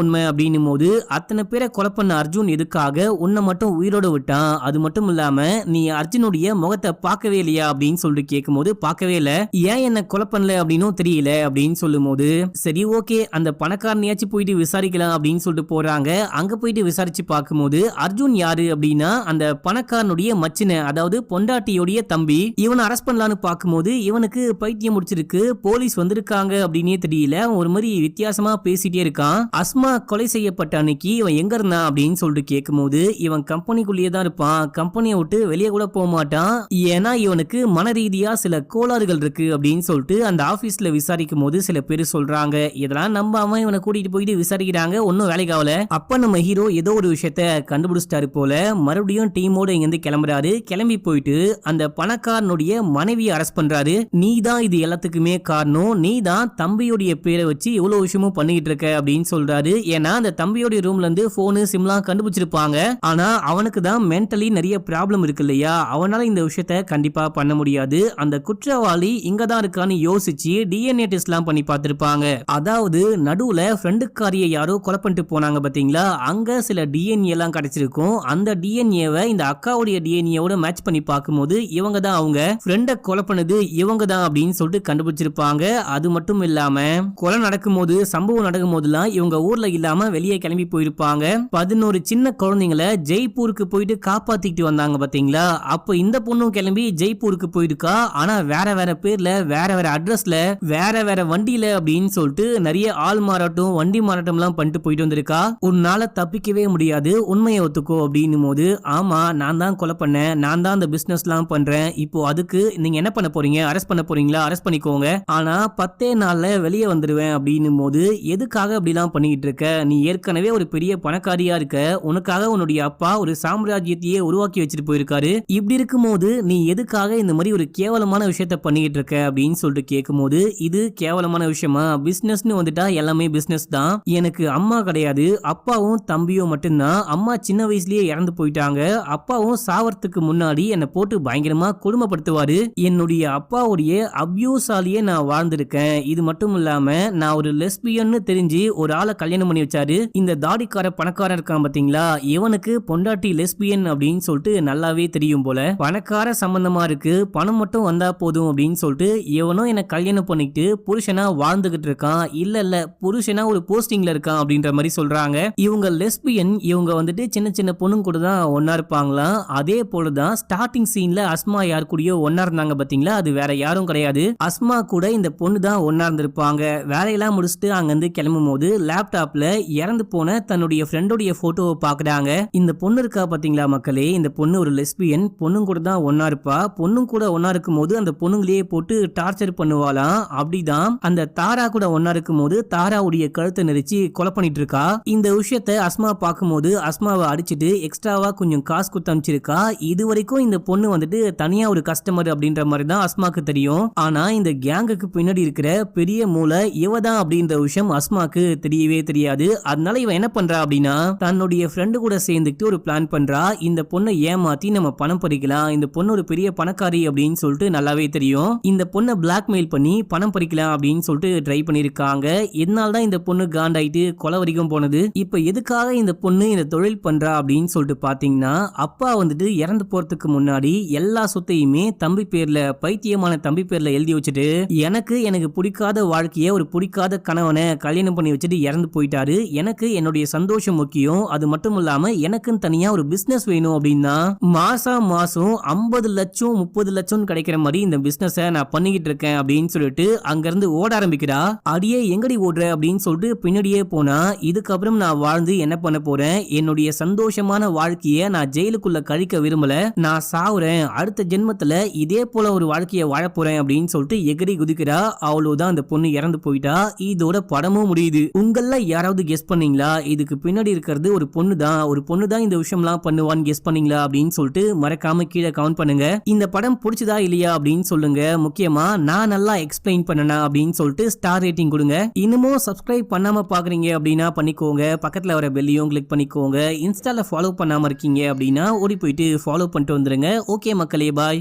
உண்மை அப்படின்னும் போது அத்தனை பேரை கொலை பண்ண அர்ஜுன் எதுக்காக உன்னை மட்டும் உயிரோட விட்டான்? அது மட்டும் இல்லாம நீ அர்ஜுனுடைய முகத்தை பார்க்கவே இல்லையா அப்படின்னு சொல்லிட்டு கேட்கும் போது பார்க்கவே இல்ல, ஏன் என்ன கொலை பண்ணல அப்படின்னு தெரியல அப்படின்னு சொல்லும் போது சரி ஓகே அந்த பணக்காரனையாச்சும் போயிட்டு விசாரிக்கலாம் அப்படின்னு சொல்லிட்டு போறாங்க. அங்க போயிட்டு விசாரிச்சு பார்க்கும்போது அர்ஜுன் யாரு அப்படின்னா அந்த பணக்காரனுடைய மச்சின, அதாவது பொண்டாட்டியோடைய தம்பி. இவனை அரெஸ்ட் பண்ணலான்னு பார்க்கும்போது இவனுக்கு பைத்தியம் முடிச்சிருக்கு, போலீஸ் வந்திருக்காங்க அப்படின்னே தெரியல. ஒரு மாதிரி வித்தியாசமா பேசிட்டே இருக்கான். அஸ்மா கொலை செய்யப்பட்ட அன்னைக்கு இவன் எங்க இருந்தான் அப்படின்னு சொல்லிட்டு கேட்கும்போது இவன் கம்பெனிக்குள்ளேயே தான் இருப்பான், கம்பெனியை விட்டு வெளியே கூட போக மாட்டான், ஏன்னா இவனுக்கு மன ரீதியா சில கோளாறுகள் இருக்கு அப்படின்னு சொல்லிட்டு அந்த ஆபீஸ்ல விசாரிக்கும் போது சில பேர் சொல்றாங்க. இதெல்லாம் நம்பாம இவனை கூட்டிட்டு போயிட்டு விசாரிக்கிறாங்க, ஒன்னும் வேலைக்காவல. அப்ப நம்ம ஹீரோ ஏதோ ஒரு விஷயத்த கண்டுபிடிச்சிட்டாரு போல. மறுபடியும் டீமோட இங்கிருந்து கிளம்புறாரு. கிளம்பி போயிட்டு அந்த பணக்காரனுடைய மனைவியை அரெஸ்ட் பண்றாரு. நீ தான் இது எல்லாத்துக்குமே காரணம், நீ தான் தம்பியுடைய பேரை வச்சு இவ்வளவு விஷயமும் பண்ணிட்டு இருக்க அப்படின்னு சொல்றாரு. ஏன்னா அந்த தம்பியோட ரூம்ல இருந்து போனு சிம்லாம் கண்டுபிடிச்சிருப்பாங்க. ஆனா அவனுக்கு தான் மென்டலி நிறைய ப்ராப்ளம் இருக்கு இல்லையா, அவனால இந்த விஷயத்த கண்டிப்பா பண்ண முடியாது. அந்த குற்றவாளி இங்க தான் இருக்கான்னு யோசிச்சு டிஎன்ஏ டெஸ்ட்லாம் பண்ணி பார்த்திருப்பாங்க. அதாவது நடுவுல ஃப்ரெண்டுக்காரியை யாரோ கொலை பண்ணிட்டு போனாங்க பாத்தீங்களா, அங்க சில டிஎன்ஏ எல்லாம் கிடைச்சிருக்கும். அந்த டிஎன்ஏவை இந்த அக்காவுடைய டிஎன்ஏவோட மேட்ச் பண்ணி பார்க்கும்போது இவங்க தான் அவங்க ஃப்ரெண்டை கொலை பண்ணது இவங்க தான் அப்படின்னு சொல்லிட்டு கண்டுபிடிச்சிருப்பாங்க. அது மட்டும் இல்லாம கொலை நடக்கும் போது சம்பவம் நடக்கும் போதுலாம் இவங்க ஊர்ல இல்லாம வெளியே கிளம்பி போயிருப்பாங்க. 11 சின்ன குழந்தைங்களை ஜெய்ப்பூருக்கு போயிட்டு காப்பாத்திட்டு வந்தாங்க பாத்தீங்களா, அப்ப இந்த பொண்ணும் கிளம்பி ஜெய்ப்பூருக்கு போயிருக்கா. ஆனா வேற வேற பேர்ல வேற வேற அட்ரஸ்ல வேற வேற வண்டியில அப்படின்னு சொல்லிட்டு நிறைய ஆள் மாறாட்டம் வண்டி மாறாட்டம் எல்லாம் பண்ணிட்டு போயிட்டு வந்திருக்கா. உன்னால தப்பிக்கவே முடியாது, உண்மையை ஒத்துக்கோ அப்படின்னும் போது ஆமா நான் தான் கொலை பண்ணேன், நான் தான் அந்த பிசினஸ் எல்லாம் பண்றேன், இப்போ அதுக்கு நீங்க என்ன பண்ண போறீங்க, அரெஸ்ட் பண்ண போறீங்களா, அரெஸ்ட் பண்ணிக்கோங்க, ஆனா 10 நாள்ல வெளியே வந்துருவேன் அப்படின்னும் போது எதுக்காக அப்படிலாம் பண்ணிக்கிட்டு இருக்க, நீ ஏற்கனவே ஒரு பெரிய பணக்காரியா இருக்க, உனக்காக உன்னுடைய அப்பா ஒரு சாம்ராஜ்யத்தையே உருவாக்கி வச்சுட்டு போயிருக்காரு, இப்படி இருக்கும்போது நீ எதுக்காக இந்த மாதிரி ஒரு கேவலமான விஷயத்த பண்ணிக்கிட்டு இருக்க அப்படின்னு சொல்லிட்டு கேட்கும்போது இது கேவலமான விஷயமா, பிசினஸ்னு வந்துட்டா எல்லாமே பிசினஸ் தான், எனக்கு அம்மா கிடையாது அப்பாவும் தம்பியும் மட்டும்தான், அம்மா சின்ன வயசுலயே இறந்து போயிட்டாங்க, அப்பாவும் சாவறதுக்கு முன்னாடி என்னை போட்டு பயங்கரமா கொடுமைப்படுத்துவாரு, என்னுடைய அப்பாவுடைய அபியூஸாலேயே நான் வாழ்ந்திருக்கேன், இது மட்டும் இல்லாம நான் ஒரு லெஸ்பியன்னு தெரிஞ்சு ஒரு ஆளை கல்யாணம் பண்ணி வச்சாரு, இந்த தாடிக்கார பணக்காரன் இருக்கான் பாத்தீங்களா, இவனுக்கு பொண்டாட்டி லெஸ்பியன் அப்படின்னு சொல்லிட்டு நல்லாவே தெரியும் போல, பணக்கார சம்பந்தமா இருக்கு, பணம் மட்டும் வந்தா போதும் அப்படின்னு சொல்லிட்டு இவனும் என்ன கல்யாணம் பண்ணிக்கிட்டு புருஷனா வாழ்ந்துகிட்டு இருக்கான், இல்ல புருஷனா ஒரு போஸ்டிங்ல இருக்கான் அப்படின்ற மாதிரி சொல்றாங்க. இவங்க லெஸ்பியன், இவங்க வந்துட்டு சின்ன சின்ன பொண்ணுங்க கூட தான் ஒன்னா இருப்பாங்களாம். அதே போலதான் ஸ்டார்டிங் சீன்ல அஸ்மா யார் கூடயோ ஒன்னா இருந்தாங்க பாத்தீங்களா, அது வேற யாரும் கிடையாது, அஸ்மா கூட இந்த பொண்ணு தான் ஒன்னா இருந்திருப்பாங்க. வேலையெல்லாம் முடிச்சுட்டு அங்க இருந்து கிளம்பும் போது லேப்டாப்ல இறந்து போன தன்னுடைய ஃப்ரெண்டோடைய போட்டோவை பாக்குறாங்க. இந்த பொண்ணு இருக்கா பாத்தீங்களா மக்களே, இந்த பொண்ணு ஒரு லெஸ்பியன், பொண்ணுங்க கூட தான் ஒன்னா இருப்பா, பொண்ணுங்க கூட ஒன்னா இருக்கும் போது அந்த பொண்ணுங்களையே போட்டு டார்ச்சர் பண்ணுவாளாம். அப்படிதான் அந்த தாரா கூட ஒன்னா இருக்கும் போது தாராவுடைய கழுத்தை நெரிச்சு கொலை பண்ணிட்டு இருக்கா. இந்த விஷயத்த அஸ்மா பார்க்கும்போது அஸ்மாவை அடிச்சுட்டு எக்ஸ்ட்ராவா கொஞ்சம் காசு கொடுத்து அனுப்பிச்சிருக்கா. இது வரைக்கும் இந்த பொண்ணு வந்துட்டு தனியா ஒரு கஸ்டமர் அப்படின்ற மாதிரி தான் அஸ்மாக்கு தெரியும். ஆனா இந்த கேங்குக்கு பின்னாடி இருக்கிற பெரிய மூளை இவ தான் அப்படின்ற விஷயம் அஸ்மாக்கு தெரியவே தெரியாது. அதனால இவ என்ன பண்றா அப்படின்னா தன்னுடைய ஃப்ரெண்டு கூட சேர்ந்துட்டு ஒரு பிளான் பண்றா, இந்த பொண்ணை ஏமாத்தி நம்ம பணம் பறிக்கலாம், இந்த பொண்ணு ஒரு பெரிய பணக்காரி அப்படின்னு சொல்லிட்டு நல்லாவே தெரியும், இந்த பொண்ணை பிளாக்மெயில் பண்ணி பணம் பறிக்கலாம் அப்படின்னு சொல்லிட்டு ட்ரை பண்ணிருக்காங்க. இதனால தான் இந்த பொண்ணு காண்டாயிட்டு கொலை வரைக்கும் போனது. இப்ப எதுக்காக இந்த பொண்ணு இந்த தொழில் பண்றா அப்படின்னு சொல்லிட்டு பாத்தீங்கன்னா அப்பா வந்துட்டு இறந்து போறதுக்கு முன்னாடி எல்லா சொத்தையுமே தம்பி பேர்ல, பைத்தியமான தம்பி பேர்ல எழுதி வச்சுட்டு எனக்கு பிடிக்காத வாழ்க்கைய ஒரு பிடிக்காத கணவனை கல்யாணம் பண்ணி வச்சுட்டு இறந்து போயிட்டாரு, எனக்கு என்னுடைய சந்தோஷம் முக்கியம், அது மட்டும் இல்லாம எனக்குன்னு தனியா ஒரு பிசினஸ் வேணும் அப்படின்னா மாசம் 50 லட்சம் 30 லட்சம் கிடைக்கிற மாதிரி இந்த பிசினஸ் நான் பண்ணிக்கிட்டு இருக்கேன் அப்படின்னு சொல்லிட்டு அங்க இருந்து ஓட ஆரம்பிக்கிறா. அடியே எங்கடி ஓடுற அப்படின்னு சொல்லிட்டு பின்னாடியே போனா, இதுக்கப்புறம் நான் வாழ்ந்து என்ன பண்ண போறேன், என்னுடைய சந்தோஷமான வாழ்க்கைய நான் ஜெயிலுக்குள்ள கழிக்க விரும்பல, நான் சாவுறேன், அடுத்த ஜென்மத்துல இதே போல ஒரு வாழ்க்கைய வாழ போறேன் அப்படின்னு சொல்லிட்டு எகிரி குதிக்கிறா. அவ்வளவுதான் அந்த பொண்ணு இறந்து போயிட்டா. இதோட படமும் முடியுது. உங்கள யாராவது கெஸ் பண்ணீங்களா இதுக்கு பின்னாடி பின்னாடி இருக்கிறது ஒரு பொண்ணு தான் இந்த விஷயம்லாம் பண்ணுவான்னு கெஸ் பண்ணீங்களா அப்படின்னு சொல்லிட்டு மறக்காம கீழே கமெண்ட் பண்ணுங்க. இந்த படம் பிடிச்சதா இல்லையா அப்படின்னு சொல்லுங்க. முக்கியமா நான் நல்லா எக்ஸ்பிளைன் பண்ணனா அப்படின்னு சொல்லிட்டு ஸ்டார் ரேட்டிங் கொடுங்க. இன்னமும் சப்ஸ்கிரைப் பண்ணாம பாக்குறீங்க அப்படின்னா பண்ணிக்கோங்க. பக்கத்துல வர பெல்லையும் கிளிக் பண்ணிக்கோங்க. இன்ஸ்டால ஃபாலோ பண்ணாம இருக்கீங்க அப்படின்னா ஓடி போயிட்டு ஃபாலோ பண்ணிட்டு வந்துருங்க. ஓகே மக்களே, பாய்.